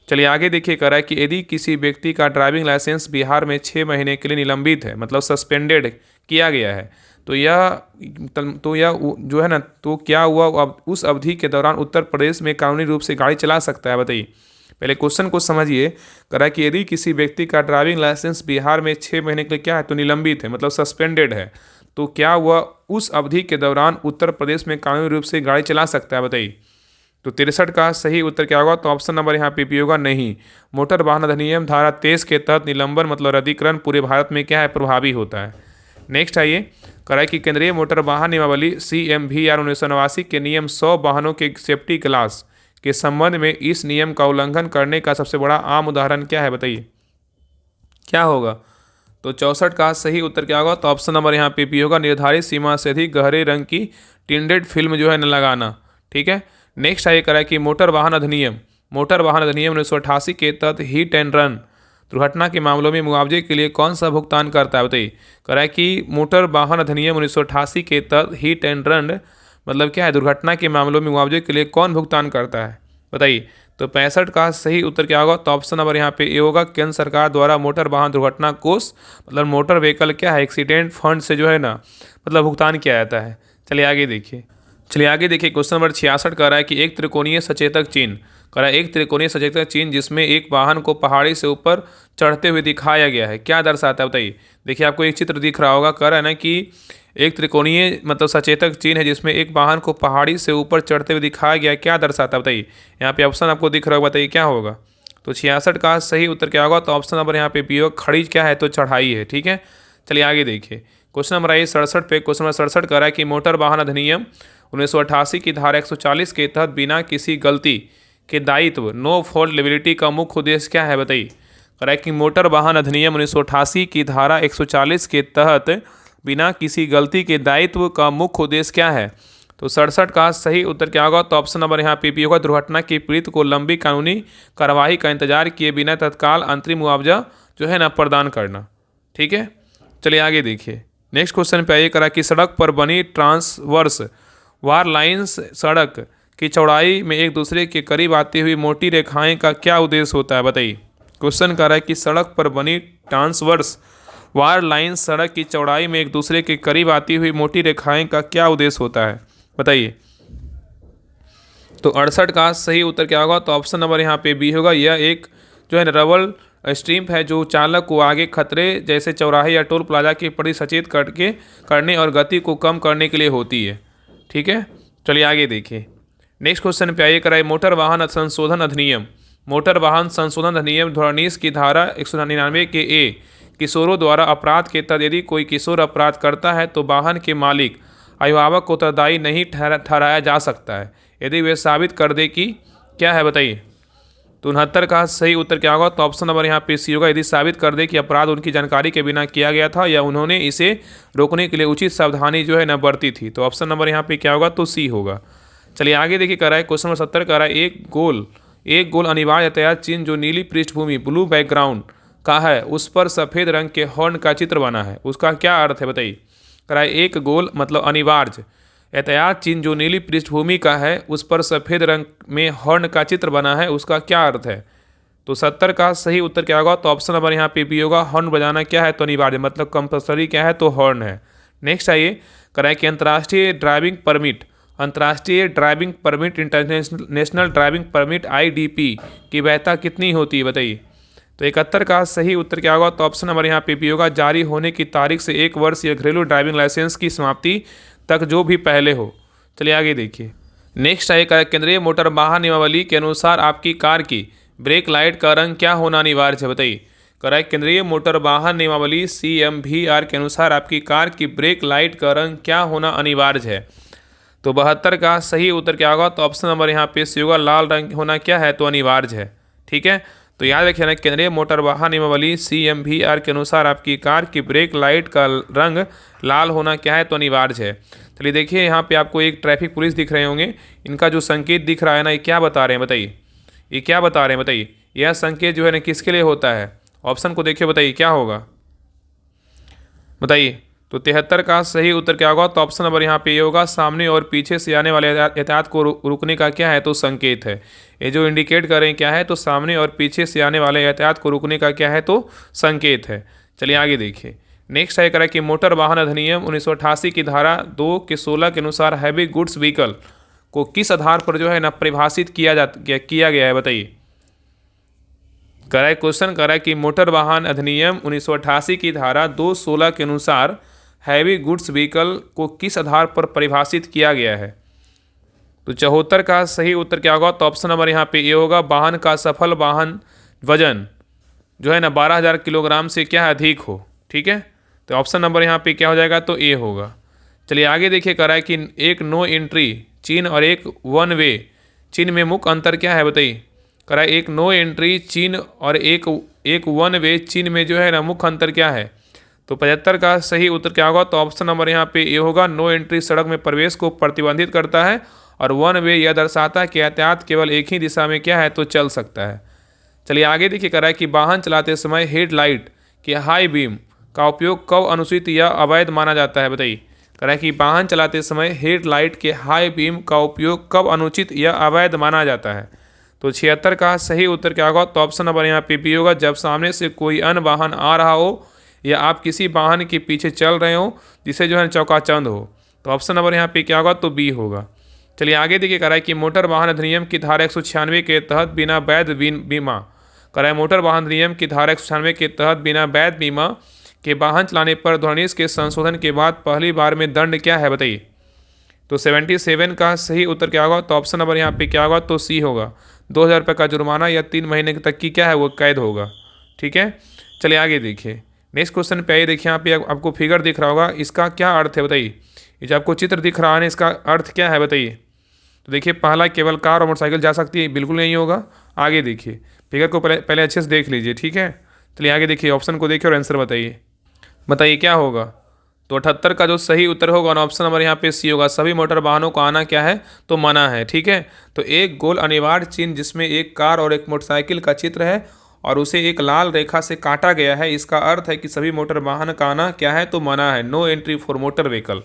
चलिए आगे देखिए, कह रहा है कि यदि किसी व्यक्ति का ड्राइविंग लाइसेंस बिहार में 6 महीने के लिए निलंबित है, मतलब सस्पेंडेड किया गया है, तो यह जो है ना, तो क्या हुआ, अब उस अवधि के दौरान उत्तर प्रदेश में कानूनी रूप से गाड़ी चला सकता है, बताइए। पहले क्वेश्चन को समझिए। कह रहा है कि यदि किसी व्यक्ति का ड्राइविंग लाइसेंस बिहार में 6 महीने के लिए क्या है, तो निलंबित है, मतलब सस्पेंडेड है, तो क्या हुआ उस अवधि के दौरान उत्तर प्रदेश में कानूनी रूप से गाड़ी चला सकता है, बताइए। तो 63 का सही उत्तर क्या होगा, तो ऑप्शन नंबर यहाँ पे भी होगा, नहीं। मोटर वाहन अधिनियम धारा 23 के तहत निलंबन मतलब रद्दीकरण पूरे भारत में क्या है, प्रभावी होता है। नेक्स्ट आइए, करा कि केंद्रीय मोटर वाहन नियमावली CMVR 1989 के नियम 100 वाहनों के सेफ्टी क्लास के संबंध में इस नियम का उल्लंघन करने का सबसे बड़ा आम उदाहरण क्या है, बताइए क्या होगा। तो 64 का सही उत्तर क्या होगा, तो ऑप्शन नंबर यहाँ पे भी होगा, निर्धारित सीमा से अधिक गहरे रंग की टिंडेड फिल्म जो है न लगाना, ठीक है। नेक्स्ट आइए करा कि मोटर वाहन अधिनियम 1988 के तहत हिट एंड रन दुर्घटना के मामलों में मुआवजे के लिए कौन सा भुगतान करता है, बताइए। कह रहा है कि मोटर वाहन अधिनियम 1988 के तहत हिट एंड रन मतलब क्या है, दुर्घटना के मामलों में मुआवजे के लिए कौन भुगतान करता है, बताइए। तो 65 का सही उत्तर क्या होगा, तो ऑप्शन नंबर यहाँ पे ये होगा, केंद्र सरकार द्वारा मोटर वाहन दुर्घटना कोष मतलब मोटर व्हीकल क्या है, एक्सीडेंट फंड से जो है ना, मतलब भुगतान किया जाता है। चलिए आगे देखिए, क्वेश्चन नंबर 66 कह रहा है कि एक त्रिकोणीय सचेतक चिन्ह, कह रहा है एक त्रिकोणीय सचेतक चिन्ह जिसमें एक वाहन को पहाड़ी से ऊपर चढ़ते हुए दिखाया गया है, क्या दर्शाता है, बताइए। देखिए आपको एक चित्र दिख रहा होगा, कह रहा है ना कि एक त्रिकोणीय मतलब सचेतक चिन्ह है जिसमें एक वाहन को पहाड़ी से ऊपर चढ़ते हुए दिखाया गया है, क्या दर्शाता है, बताइए। यहाँ पे ऑप्शन आपको दिख रहा होगा, बताइए क्या होगा। तो 66 का सही उत्तर क्या होगा, तो ऑप्शन नंबर यहाँ पे बी होगा, खड़ी क्या है, तो चढ़ाई है, ठीक है। चलिए आगे देखिए, क्वेश्चन नंबर आई 67 पे। क्वेश्चन नंबर 67 कह रहा है कि मोटर वाहन अधिनियम 1988 की धारा 140 के तहत बिना किसी गलती के दायित्व नो फॉल्ट लिबिलिटी का मुख्य उद्देश्य क्या है, बताइए। कह रहा है कि मोटर वाहन अधिनियम 1988 की धारा 140 के तहत बिना किसी गलती के दायित्व का मुख्य उद्देश्य क्या है। तो 67 का सही उत्तर क्या होगा, तो ऑप्शन नंबर यहाँ पे भी होगा, दुर्घटना के पीड़ित को लंबी कानूनी कार्रवाई का इंतजार किए बिना तत्काल अंतरिम मुआवजा जो है ना प्रदान करना। ठीक है, चलिए आगे देखिए। नेक्स्ट क्वेश्चन पे आइए, करा कि सड़क पर बनी ट्रांसवर्स वार लाइन्स सड़क की चौड़ाई में एक दूसरे के करीब आती हुई मोटी रेखाएं का क्या उद्देश्य होता है, बताइए। क्वेश्चन कह रहा है कि सड़क पर बनी ट्रांसवर्स वार लाइन्स सड़क की चौड़ाई में एक दूसरे के करीब आती हुई मोटी रेखाएं का क्या उद्देश्य होता है, बताइए। तो 68 का सही उत्तर क्या होगा, तो ऑप्शन नंबर यहाँ पे बी होगा। यह एक जो है रबल स्ट्रिप है जो चालक को आगे खतरे जैसे चौराहे या टोल प्लाजा के प्रति सचेत करने और गति को कम करने के लिए होती है। ठीक है, चलिए आगे देखिए। नेक्स्ट क्वेश्चन पे आइए, कराए मोटर वाहन संशोधन अधिनियम। मोटर वाहन संशोधन अधिनियम 2019 की धारा 199 के ए किशोरों द्वारा अपराध के तहत यदि कोई किशोर अपराध करता है तो वाहन के मालिक अभिभावक को उत्तरदायी नहीं ठहराया जा सकता है यदि वे साबित कर दे कि क्या है, बताइए। तो 69 का सही उत्तर क्या होगा, तो ऑप्शन नंबर यहाँ पे सी होगा, यदि साबित कर दे कि अपराध उनकी जानकारी के बिना किया गया था या उन्होंने इसे रोकने के लिए उचित सावधानी जो है न बरती थी। तो ऑप्शन नंबर यहाँ पे क्या होगा, तो सी होगा। चलिए आगे देखिए, कह रहा है क्वेश्चन नंबर 70 कह रहा है एक गोल अनिवार्य यातायात चिन्ह जो नीली पृष्ठभूमि ब्लू बैकग्राउंड का है उस पर सफ़ेद रंग के हॉर्न का चित्र बना है, उसका क्या अर्थ है, बताइए। कह रहा है एक गोल मतलब अनिवार्य यातायात चिन्ह जो नीली पृष्ठभूमि का है उस पर सफ़ेद रंग में हॉर्न का चित्र बना है, उसका क्या अर्थ है। तो 70 का सही उत्तर क्या होगा, तो ऑप्शन नंबर यहाँ पे भी होगा, हॉर्न बजाना क्या है, तो अनिवार्य मतलब कंपल्सरी क्या है, तो हॉर्न है। नेक्स्ट आइए, कह रहा है कि अंतर्राष्ट्रीय driving permit international driving permit IDP की वैधता कितनी होती है, बताइए। तो 71 का सही उत्तर क्या होगा, तो ऑप्शन नंबर यहाँ पे भी होगा, जारी होने की तारीख से 1 वर्ष या घरेलू ड्राइविंग लाइसेंस की समाप्ति तक जो भी पहले हो। चलिए आगे देखिए। नेक्स्ट आएगा, केंद्रीय मोटर वाहन नियमावली के अनुसार आपकी कार की ब्रेक लाइट का रंग क्या होना अनिवार्य है, बताइए। कह रहा है केंद्रीय मोटर वाहन नियमावली CMVR के अनुसार आपकी कार की ब्रेक लाइट का रंग क्या होना अनिवार्य है। तो 72 का सही उत्तर क्या होगा, तो ऑप्शन नंबर यहाँ पे सी होगा, लाल रंग होना क्या है, तो अनिवार्य है। ठीक है, तो याद रखिए ना, केंद्रीय मोटर वाहन नियमावली CMVR के अनुसार आपकी कार की ब्रेक लाइट का रंग लाल होना क्या है, तो अनिवार्य है। चलिए देखिए, यहाँ पे आपको एक ट्रैफिक पुलिस दिख रहे होंगे, इनका जो संकेत दिख रहा है ना, ये क्या बता रहे हैं, बताइए। ये क्या बता रहे हैं, बताइए। यह संकेत जो है ना किसके लिए होता है, ऑप्शन को देखिए, बताइए क्या होगा, बताइए। तो 73 का सही उत्तर क्या होगा, तो ऑप्शन नंबर यहाँ पे ये होगा, सामने और पीछे से आने वाले यातायात को रुकने का क्या है, तो संकेत है। ये जो इंडिकेट कर रहे हैं क्या है, तो सामने और पीछे से आने वाले यातायात को रुकने का क्या है, तो संकेत है। चलिए आगे देखिए। नेक्स्ट है करा कि मोटर वाहन अधिनियम 1988 की धारा 2 के 16 के अनुसार हैवी गुड्स व्हीकल को किस आधार पर जो है ना परिभाषित किया गया है, बताइए। करा है क्वेश्चन करा है कि मोटर वाहन अधिनियम 1988 की धारा 2:16 के अनुसार हैवी गुड्स व्हीकल को किस आधार पर परिभाषित किया गया है। तो 74 का सही उत्तर क्या होगा, तो ऑप्शन नंबर यहाँ पे ये होगा, वाहन का सफल वाहन वजन जो है ना 12,000 किलोग्राम से क्या अधिक हो। ठीक है, तो ऑप्शन नंबर यहाँ पे क्या हो जाएगा, तो ए होगा। चलिए आगे देखिए, कह रहा है कि एक नो एंट्री चिन्ह और एक वन वे चिन्ह में मुख्य अंतर क्या है, बताइए। कह रहा है एक नो एंट्री चिन्ह और एक वन वे चिन्ह में जो है ना मुख्य अंतर क्या है। तो 75 का सही उत्तर क्या होगा, तो ऑप्शन नंबर यहाँ पे ये होगा, नो एंट्री सड़क में प्रवेश को प्रतिबंधित करता है और वन वे यह दर्शाता है कि यातायात केवल एक ही दिशा में क्या है, तो चल सकता है। चलिए आगे देखिए, कह रहा है कि वाहन चलाते समय हेडलाइट के हाई बीम का उपयोग कब अनुचित या अवैध माना जाता है, बताइए। कह रहा है कि वाहन चलाते समय हेडलाइट के हाई बीम का उपयोग कब अनुचित या अवैध माना जाता है। तो 76 का सही उत्तर क्या होगा, तो ऑप्शन नंबर यहाँ पे बी होगा, जब सामने से कोई अन्य वाहन आ रहा हो या आप किसी वाहन के पीछे चल रहे हो जिसे जो है चौकाचंद हो। तो ऑप्शन नंबर यहाँ पे क्या होगा, तो बी होगा। चलिए आगे देखिए, कह रहा है कि मोटर वाहन अधिनियम की धारा 196 के तहत बिना वैध बीमा कह रहा है मोटर वाहन अधिनियम की धारा 196 के तहत बिना वैध बीमा के वाहन चलाने पर 2019 के संशोधन के बाद पहली बार में दंड क्या है, बताइए। तो 77 का सही उत्तर क्या होगा, तो ऑप्शन नंबर यहाँ पे क्या होगा, तो सी होगा, 2,000 रुपये का जुर्माना या 3 महीने तक की क्या है वो कैद होगा। ठीक है, चलिए आगे देखिए। नेक्स्ट क्वेश्चन पे आइए, देखिए यहाँ पे आपको फिगर दिख रहा होगा, इसका क्या अर्थ है बताइए। ये जो आपको चित्र दिख रहा है इसका अर्थ क्या है बताइए। तो देखिए पहला, केवल कार और मोटरसाइकिल जा सकती है, बिल्कुल नहीं होगा। आगे देखिए फिगर को पहले अच्छे से देख लीजिए, ठीक है। चलिए आगे देखिए, ऑप्शन को देखिए और आंसर बताइए। बताइए क्या होगा। तो 78 का जो सही उत्तर होगा ना, ऑप्शन नंबर यहाँ पे सी होगा। सभी मोटर वाहनों को आना क्या है तो मना है, ठीक है। तो एक गोल अनिवार्य चिन्ह जिसमें एक कार और एक मोटरसाइकिल का चित्र है और उसे एक लाल रेखा से काटा गया है, इसका अर्थ है कि सभी मोटर वाहन का आना क्या है तो मना है, no entry for motor vehicle.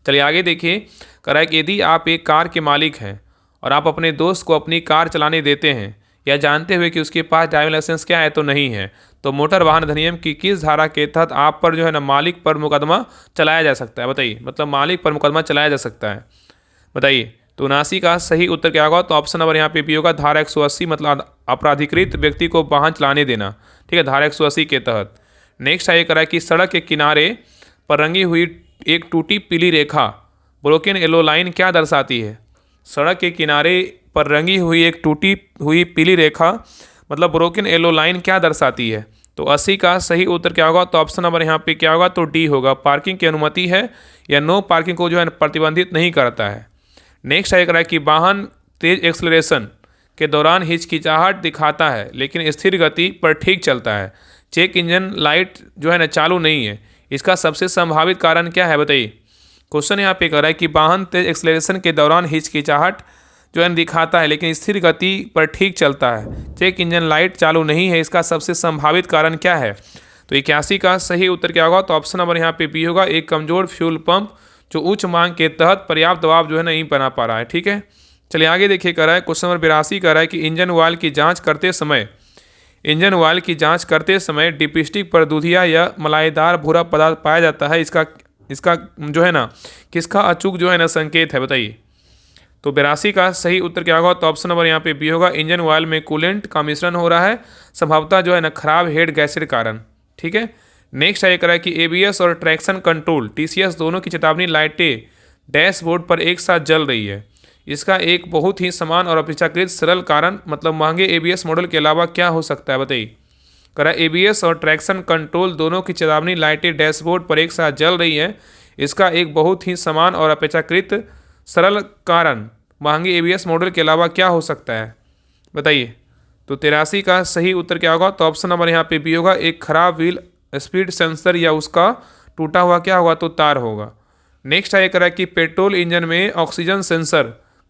चलिए आगे देखिए, कह रहा है कि यदि आप एक कार के मालिक हैं और आप अपने दोस्त को अपनी कार चलाने देते हैं या जानते हुए कि उसके पास ड्राइविंग लाइसेंस क्या है तो नहीं है, तो मोटर वाहन अधिनियम की किस धारा के तहत आप पर जो है ना मालिक पर मुकदमा चलाया जा सकता है बताइए। मतलब मालिक पर मुकदमा चलाया जा सकता है, बताइए। तो 79 का सही उत्तर क्या होगा। तो ऑप्शन नंबर यहाँ पे भी होगा, धारा 180 मतलब अपराधिकृत व्यक्ति को वाहन चलाने देना, ठीक है, धारा 180 के तहत। नेक्स्ट है, करा कि सड़क के किनारे पर रंगी हुई एक टूटी पीली रेखा, ब्रोकन येलो लाइन क्या दर्शाती है। सड़क के किनारे पर रंगी हुई एक टूटी हुई पीली रेखा मतलब ब्रोकन येलो लाइन क्या दर्शाती है। तो 80 का सही उत्तर क्या होगा। तो ऑप्शन नंबर यहाँ पे क्या होगा तो डी होगा, पार्किंग की अनुमति है या नो पार्किंग को जो है प्रतिबंधित नहीं करता है। नेक्स्ट है कि वाहन तेज एक्सलरेशन के दौरान हिचकिचाहट दिखाता है लेकिन स्थिर गति पर ठीक चलता है। चेक इंजन लाइट जो है ना चालू नहीं है, इसका सबसे संभावित कारण क्या है बताइए। क्वेश्चन यहाँ पे कह रहा है कि वाहन तेज एक्सलरेशन के दौरान हिचकिचाहट जो है दिखाता है लेकिन स्थिर गति पर ठीक चलता है। चेक इंजन लाइट चालू नहीं है, इसका सबसे संभावित कारण क्या है। तो 81 का सही उत्तर क्या होगा। तो ऑप्शन नंबर यहाँ पे बी होगा, एक कमजोर फ्यूल पंप जो उच्च मांग के तहत पर्याप्त दबाव जो है नहीं बना पा रहा है, ठीक है। चलिए आगे देखिए, कर रहा है क्वेश्चन नंबर 82 कर रहा है कि इंजन ऑयल की जांच करते समय डिपिस्टिक पर दूधिया या मलाईदार भूरा पदार्थ पाया जाता है, इसका जो है ना किसका अचूक जो है ना संकेत है बताइए। तो 82 का सही उत्तर क्या होगा। तो ऑप्शन नंबर यहाँ पे बी होगा, इंजन ऑयल में कूलेंट का मिश्रण हो रहा है, संभवतः जो है ना खराब हेड गैस के कारण, ठीक है। नेक्स्ट है, कह रहा है कि एबीएस और ट्रैक्शन कंट्रोल टीसीएस दोनों की चेतावनी लाइटें डैशबोर्ड पर एक साथ जल रही है, इसका एक बहुत ही समान और अपेक्षाकृत सरल कारण मतलब महंगे एबीएस मॉडल के अलावा क्या हो सकता है बताइए। कह रहा है एबीएस और ट्रैक्शन कंट्रोल दोनों की चेतावनी लाइटें डैशबोर्ड पर एक साथ जल रही है, इसका एक बहुत ही समान और अपेक्षाकृत सरल कारण महंगे एबीएस मॉडल के अलावा क्या हो सकता है बताइए। तो 83 का सही उत्तर क्या होगा। तो ऑप्शन नंबर यहाँ पे बी होगा, एक खराब व्हील स्पीड सेंसर या उसका टूटा हुआ क्या होगा तो तार होगा। नेक्स्ट है, करा कि पेट्रोल इंजन में ऑक्सीजन सेंसर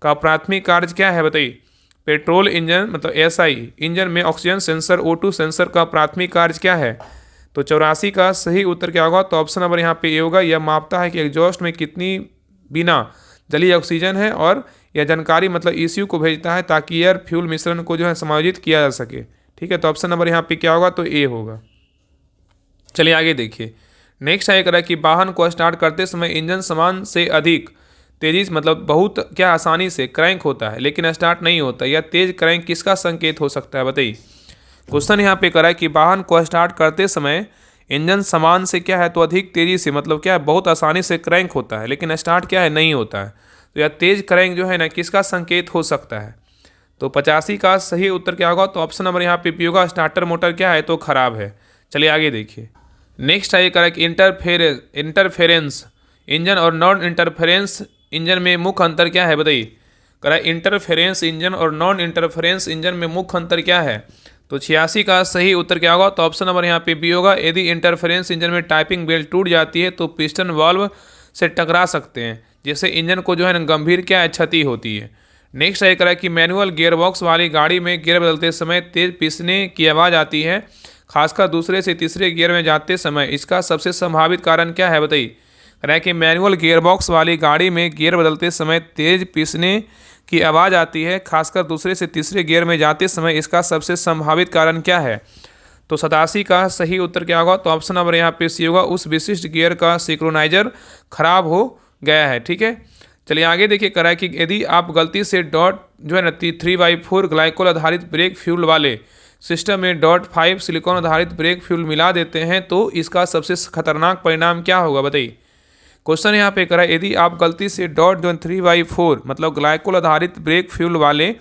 का प्राथमिक कार्य क्या है बताइए। पेट्रोल इंजन मतलब एसआई इंजन में ऑक्सीजन सेंसर O2 सेंसर का प्राथमिक कार्य क्या है। तो 84 का सही उत्तर क्या होगा। तो ऑप्शन नंबर यहाँ पे ए होगा, यह मापता है कि एग्जॉस्ट में कितनी बिना जलीय ऑक्सीजन है और यह जानकारी मतलब ECU को भेजता है ताकि एयर फ्यूल मिश्रण को जो है समायोजित किया जा सके, ठीक है। तो ऑप्शन नंबर यहाँ पे क्या होगा तो ए होगा। चलिए आगे देखिए, नेक्स्ट है करा कि वाहन को स्टार्ट करते समय इंजन समान से अधिक तेजी मतलब बहुत क्या आसानी से क्रैंक होता है लेकिन स्टार्ट नहीं होता, या तेज क्रैंक किसका संकेत हो सकता है बताइए। क्वेश्चन यहाँ पे करा है कि वाहन को स्टार्ट करते समय इंजन समान से क्या है तो अधिक तेजी से मतलब क्या है बहुत आसानी से क्रैंक होता है लेकिन स्टार्ट क्या है नहीं होता है, तो यह तेज क्रैंक जो है ना किसका संकेत हो सकता है। तो 85 का सही उत्तर क्या होगा। तो ऑप्शन नंबर यहाँ पे पी होगा, स्टार्टर मोटर क्या है तो खराब है। चलिए आगे देखिए, नेक्स्ट है करेक्ट इंटरफेरेंस इंजन और नॉन इंटरफेरेंस इंजन में मुख्य अंतर क्या है बताइए। करेक्ट इंटरफेरेंस इंजन और नॉन इंटरफेरेंस इंजन में मुख्य अंतर क्या है। तो 86 का सही उत्तर क्या होगा। तो ऑप्शन नंबर यहाँ पे बी होगा, यदि इंटरफेरेंस इंजन में टाइपिंग बेल्ट टूट जाती है तो पिस्टन वाल्व से टकरा सकते हैं जिससे इंजन को जो है ना गंभीर क्या क्षति होती है। नेक्स्ट है करेक्ट कि मैनुअल गियरबॉक्स वाली गाड़ी में गियर बदलते समय तेज पीसने की आवाज़ आती है, खासकर दूसरे से तीसरे गियर में जाते समय, इसका सबसे संभावित कारण क्या है बताइए। कह रहा है कि मैनुअल गियरबॉक्स वाली गाड़ी में गियर बदलते समय तेज पीसने की आवाज़ आती है, खासकर दूसरे से तीसरे गियर में जाते समय, इसका सबसे संभावित कारण क्या है। तो 87 का सही उत्तर क्या होगा। तो ऑप्शन नंबर यहाँ पे सी होगा, उस विशिष्ट गियर का सिंक्रोनाइजर खराब हो गया है, ठीक है। चलिए आगे देखिए, कह रहा है कि यदि आप गलती से डॉट जो है ना 3/4 ग्लाइकोल आधारित ब्रेक फ्यूल वाले सिस्टम में .5 सिलिकॉन आधारित ब्रेक फ्यूल मिला देते हैं तो इसका सबसे खतरनाक परिणाम क्या होगा बताइए। क्वेश्चन यहाँ पे करा, यदि आप गलती से .3/4 मतलब ग्लाइकोल आधारित ब्रेक फ्यूल वाले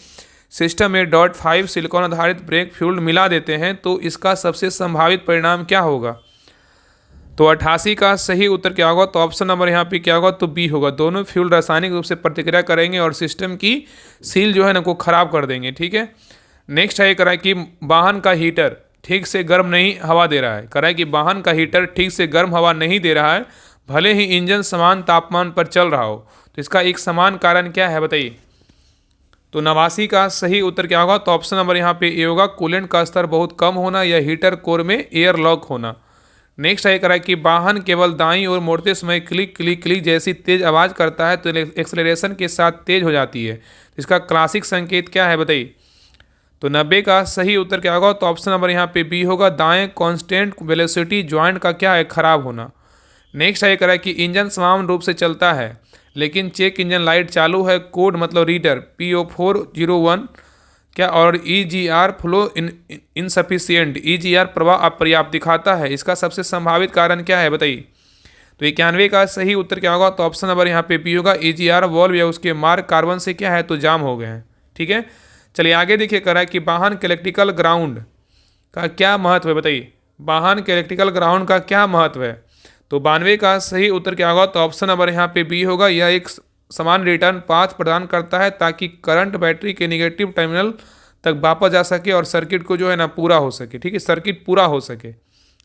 सिस्टम में .5 सिलिकॉन आधारित ब्रेक फ्यूल मिला देते हैं तो इसका सबसे संभावित परिणाम क्या होगा। तो 88 का सही उत्तर क्या होगा? तो ऑप्शन नंबर यहाँ पे क्या होगा? तो बी होगा। दोनों फ्यूल रासायनिक रूप से प्रतिक्रिया करेंगे और सिस्टम की सील जो है ना को खराब कर देंगे। ठीक है। नेक्स्ट है करा कि वाहन का हीटर ठीक से गर्म नहीं हवा दे रहा है। करा कि वाहन का हीटर ठीक से गर्म हवा नहीं दे रहा है, भले ही इंजन समान तापमान पर चल रहा हो। तो इसका एक समान कारण क्या है बताइए? तो 89 का सही उत्तर क्या होगा? तो ऑप्शन नंबर यहाँ पे ए होगा, कूलेंट का स्तर बहुत कम होना या हीटर कोर में एयर लॉक होना। नेक्स्ट है करा कि वाहन केवल दाईं ओर मोड़ते समय क्लिक क्लिक क्लिक जैसी तेज आवाज़ करता है तो एक्सेलरेशन के साथ तेज हो जाती है। इसका क्लासिक संकेत क्या है बताइए? तो 90 का सही उत्तर क्या होगा? तो ऑप्शन नंबर यहाँ पे बी होगा, दाएं कांस्टेंट वेलोसिटी जॉइंट का क्या है? खराब होना। नेक्स्ट है करा कि इंजन समान रूप से चलता है लेकिन चेक इंजन लाइट चालू है, कोड मतलब रीडर PO401 क्या और EGR फ्लो इनसफिशियंट, EGR प्रवाह अपर्याप्त दिखाता है। इसका सबसे संभावित कारण क्या है बताइए? तो 91 का सही उत्तर क्या होगा? तो ऑप्शन नंबर यहाँ पे बी होगा, EGR वॉल्व या उसके मार्ग कार्बन से क्या है? तो जाम हो गए हैं। ठीक है। चलिए आगे देखिए करा कि वाहन के इलेक्ट्रिकल ग्राउंड का क्या महत्व है बताइए? वाहन के इलेक्ट्रिकल ग्राउंड का क्या महत्व है? तो 92 का सही उत्तर क्या होगा? तो ऑप्शन नंबर यहाँ पे बी होगा, यह एक समान रिटर्न पाथ प्रदान करता है ताकि करंट बैटरी के निगेटिव टर्मिनल तक वापस जा सके और सर्किट को जो है ना पूरा हो सके। ठीक है, सर्किट पूरा हो सके।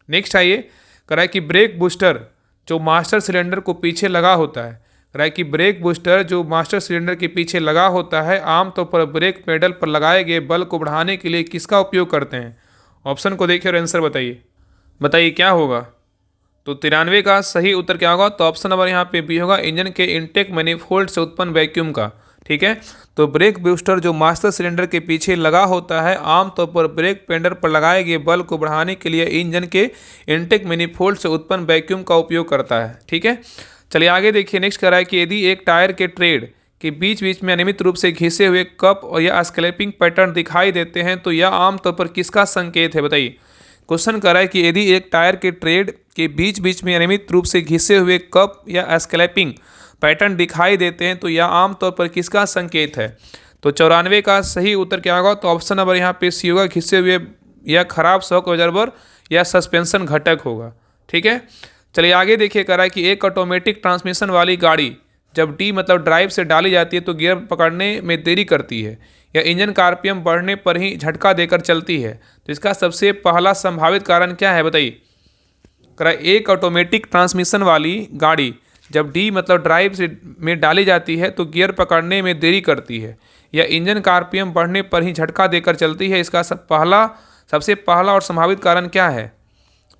नेक्स्ट आइए कराए कि ब्रेक बूस्टर जो मास्टर सिलेंडर को पीछे लगा होता है, कराए कि ब्रेक बूस्टर जो मास्टर सिलेंडर के पीछे लगा होता है आमतौर पर ब्रेक पेडल पर लगाए गए बल को बढ़ाने के लिए किसका उपयोग करते हैं? ऑप्शन को देखिए और आंसर बताइए क्या होगा? तो 93 का सही उत्तर क्या होगा? तो ऑप्शन नंबर यहाँ पे बी होगा, इंजन के इनटेक मैनिफोल्ड से उत्पन्न वैक्यूम का। ठीक है। तो ब्रेक बूस्टर जो मास्टर सिलेंडर के पीछे लगा होता है आमतौर पर ब्रेक पेडल पर लगाए गए बल को बढ़ाने के लिए इंजन के इनटेक मैनिफोल्ड से उत्पन्न वैक्यूम का उपयोग करता है। ठीक है। चलिए आगे देखिए। नेक्स्ट कह रहा है कि यदि एक टायर के ट्रेड के बीच बीच में अनियमित रूप से घिसे हुए कप और या स्कैल्पिंग पैटर्न दिखाई देते हैं तो यह आमतौर पर किसका संकेत है बताइए? क्वेश्चन कर रहा है कि यदि एक टायर के ट्रेड के बीच बीच में अनियमित रूप से घिसे हुए कप या स्कैल्पिंग पैटर्न दिखाई देते हैं तो यह आमतौर पर किसका संकेत है? तो 94 का सही उत्तर क्या होगा? तो ऑप्शन नंबर यहाँ पे सी होगा, घिसे हुए या खराब शॉक ऑब्जर्वर या सस्पेंशन घटक होगा। ठीक है। चलिए आगे देखिए कह रहा है कि एक ऑटोमेटिक ट्रांसमिशन वाली गाड़ी जब डी मतलब ड्राइव से डाली जाती है तो गियर पकड़ने में देरी करती है या इंजन का RPM बढ़ने पर ही झटका देकर चलती है। तो इसका सबसे पहला संभावित कारण क्या है बताइए? करा एक ऑटोमेटिक ट्रांसमिशन वाली गाड़ी जब डी मतलब ड्राइव से में डाली जाती है तो गियर पकड़ने में देरी करती है या इंजन का RPM बढ़ने पर ही झटका देकर चलती है। इसका सबसे पहला और संभावित कारण क्या है?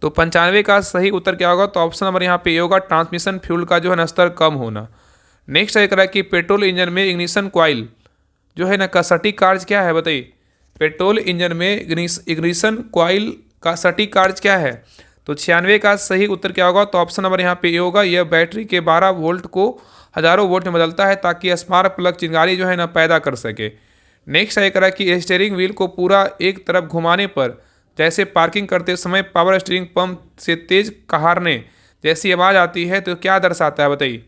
तो 95 का सही उत्तर क्या होगा? तो ऑप्शन नंबर यहाँ पे ये होगा, ट्रांसमिशन फ्यूल का जो है ना स्तर कम होना। नेक्स्ट है करा कि पेट्रोल इंजन में इग्निशन कॉइल जो है ना का सटीक कार्य क्या है बताइए? पेट्रोल इंजन में इग्निशन कॉइल का सटीक कार्य क्या है? तो 96 का सही उत्तर क्या होगा? तो ऑप्शन नंबर यहाँ पे ये होगा, यह बैटरी के 12 वोल्ट को हजारों वोल्ट में बदलता है ताकि स्पार्क प्लग चिंगारी जो है ना पैदा कर सके। नेक्स्ट है करा कि स्टीयरिंग व्हील को पूरा एक तरफ घुमाने पर जैसे पार्किंग करते समय पावर स्टीयरिंग पंप से तेज कहारने जैसी आवाज़ आती है तो क्या दर्शाता है बताइए?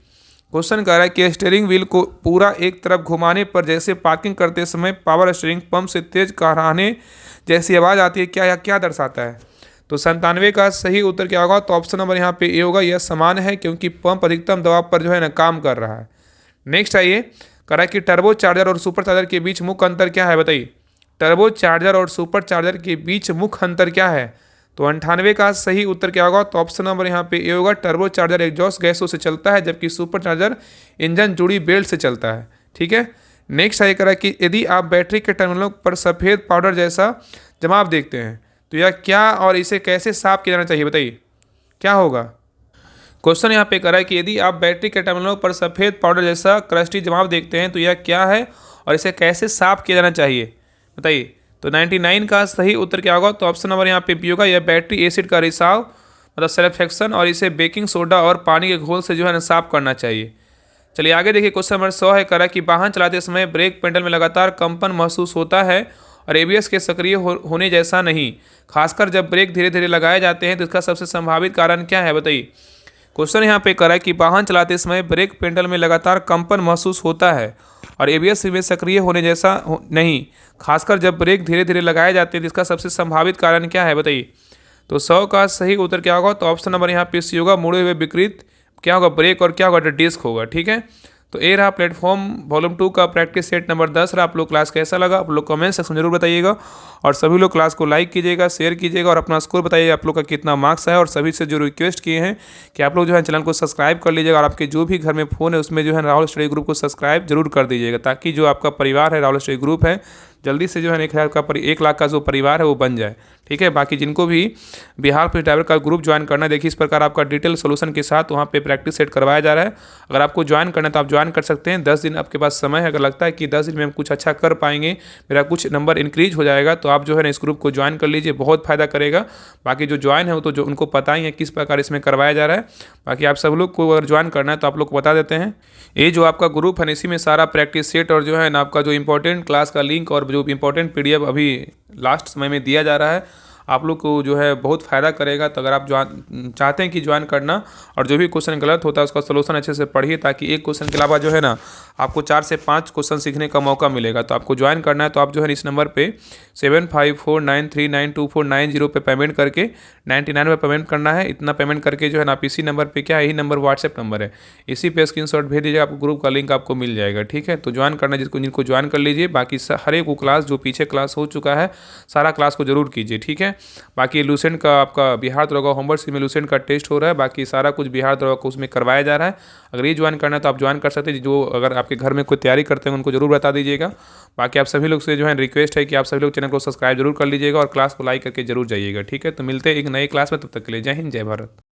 क्वेश्चन कह रहा है कि स्टीयरिंग व्हील को पूरा एक तरफ घुमाने पर जैसे पार्किंग करते समय पावर स्टीयरिंग पंप से तेज कहराने जैसी आवाज़ आती है, क्या दर्शाता है? तो 97 का सही उत्तर क्या होगा? तो ऑप्शन नंबर यहाँ पे ए होगा, यह समान है क्योंकि पंप अधिकतम दबाव पर जो है ना काम कर रहा है। नेक्स्ट आइए कह रहा है कि टर्बो चार्जर और सुपर चार्जर के बीच मुख्य अंतर क्या है बताइए? टर्बो चार्जर और सुपर चार्जर के बीच मुख्य अंतर क्या है? तो 98 का सही उत्तर क्या होगा? तो ऑप्शन नंबर यहाँ पे ए होगा, टर्बो चार्जर एग्जॉस्ट गैसों से चलता है जबकि सुपर चार्जर इंजन जुड़ी बेल्ट से चलता है। ठीक है। नेक्स्ट है करा कि यदि आप बैटरी के टर्मिनलों पर सफ़ेद पाउडर जैसा जमाव देखते हैं तो यह क्या और इसे कैसे साफ किया जाना चाहिए बताइए? क्या होगा? क्वेश्चन यहाँ पे करा है कि यदि आप बैटरी के टर्मिनलों पर सफ़ेद पाउडर जैसा क्रस्टी जमाव देखते हैं तो यह क्या है और इसे कैसे साफ किया जाना चाहिए बताइए? तो 99 का सही उत्तर क्या होगा? तो ऑप्शन नंबर यहाँ पे बी होगा, यह बैटरी एसिड का रिसाव मतलब सल्फेक्शन और इसे बेकिंग सोडा और पानी के घोल से जो है ना साफ करना चाहिए। चलिए आगे देखिए। क्वेश्चन नंबर 100 है करा कि वाहन चलाते समय ब्रेक पेडल में लगातार कंपन महसूस होता है और ABS के सक्रिय होने जैसा नहीं, खासकर जब ब्रेक धीरे धीरे लगाए जाते हैं तो इसका सबसे संभावित कारण क्या है बताइए? क्वेश्चन यहाँ पे करा कि वाहन चलाते समय ब्रेक पेडल में लगातार कंपन महसूस होता है और ABS में सक्रिय होने जैसा नहीं, खासकर जब ब्रेक धीरे धीरे लगाए जाते हैं तो इसका सबसे संभावित कारण क्या है बताइए? तो 100 का सही उत्तर क्या होगा, तो ऑप्शन नंबर यहाँ पे सी होगा, मुड़े हुए विपरीत क्या होगा, ब्रेक, और क्या होगा, डिस्क होगा। ठीक है, तो ये रहा प्लेटफॉर्म वॉल्यूम 2 का प्रैक्टिस सेट नंबर 10 रहा। आप लोग क्लास कैसा लगा आप लोग कमेंट सेक्शन में जरूर बताइएगा, और सभी लोग क्लास को लाइक कीजिएगा, शेयर कीजिएगा, और अपना स्कोर बताइए आप लोग का कितना मार्क्स है। और सभी से जो रिक्वेस्ट किए हैं कि आप लोग जो है चैनल को सब्सक्राइब कर लीजिएगा, और आपके जो भी घर में फ़ोन है उसमें जो है राहुल स्टडी ग्रुप को सब्सक्राइब जरूर कर दीजिएगा, ताकि जो आपका परिवार है राहुल स्टडी ग्रुप है जल्दी से जो है 1 लाख का जो परिवार है वो बन जाए। ठीक है, बाकी जिनको भी बिहार पुलिस ड्राइवर का ग्रुप ज्वाइन करना है, देखिए इस प्रकार आपका डिटेल सोल्यूशन के साथ वहाँ पे प्रैक्टिस सेट करवाया जा रहा है। अगर आपको ज्वाइन करना है तो आप ज्वाइन कर सकते हैं। 10 दिन आपके पास समय है, अगर लगता है कि 10 दिन में हम कुछ अच्छा कर पाएंगे, मेरा कुछ नंबर इंक्रीज हो जाएगा, तो आप जो है ना इस ग्रुप को ज्वाइन कर लीजिए, बहुत फायदा करेगा। बाकी जो ज्वाइन है वो तो जो उनको पता ही है किस प्रकार इसमें करवाया जा रहा है। बाकी आप सब लोग को अगर ज्वाइन करना है तो आप लोग को बता देते हैं, ये जो आपका ग्रुप है इसी में सारा प्रैक्टिस सेट और जो है ना आपका जो इंपॉर्टेंट क्लास का लिंक और जो इंपॉर्टेंट पीडीएफ अभी लास्ट समय में दिया जा रहा है, आप लोग को जो है बहुत फ़ायदा करेगा। तो अगर आप चाहते हैं कि ज्वाइन करना और जो भी क्वेश्चन गलत होता है उसका सोल्यूशन अच्छे से पढ़िए, ताकि एक क्वेश्चन के अलावा जो है ना आपको 4 से 5 क्वेश्चन सीखने का मौका मिलेगा। तो आपको ज्वाइन करना है तो आप जो है इस नंबर पे 7549392490 पे पेमेंट करके 99 पे पेमेंट करना है। इतना पेमेंट करके जो है ना आप इसी नंबर पे क्या है, यही नंबर व्हाट्सएप नंबर है, इसी पे स्क्रीनशॉट भेज दीजिएगा, आपको ग्रुप का लिंक आपको मिल जाएगा। ठीक है, तो ज्वाइन करना जिनको ज्वाइन कर लीजिए। बाकी हर एक वो क्लास जो पीछे क्लास हो चुका है सारा क्लास को जरूर कीजिए। ठीक है, बाकी लूसेंट का आपका बिहार दरोगा होमवर्क में लूसेंट का टेस्ट हो रहा है, बाकी सारा कुछ बिहार दरोगा को उसमें करवाया जा रहा है। अगर ये ज्वाइन करना है तो आप ज्वाइन कर सकते हैं। जो अगर आपके घर में कोई तैयारी करते हैं उनको जरूर बता दीजिएगा। बाकी आप सभी लोग से जो है रिक्वेस्ट है कि आप सभी लोग चैनल को सब्सक्राइब जरूर कर लीजिएगा और क्लास को लाइक करके जरूर जाइएगा। ठीक है, तो मिलते हैं एक नए क्लास में, तब तक के लिए जय हिंद जय भारत।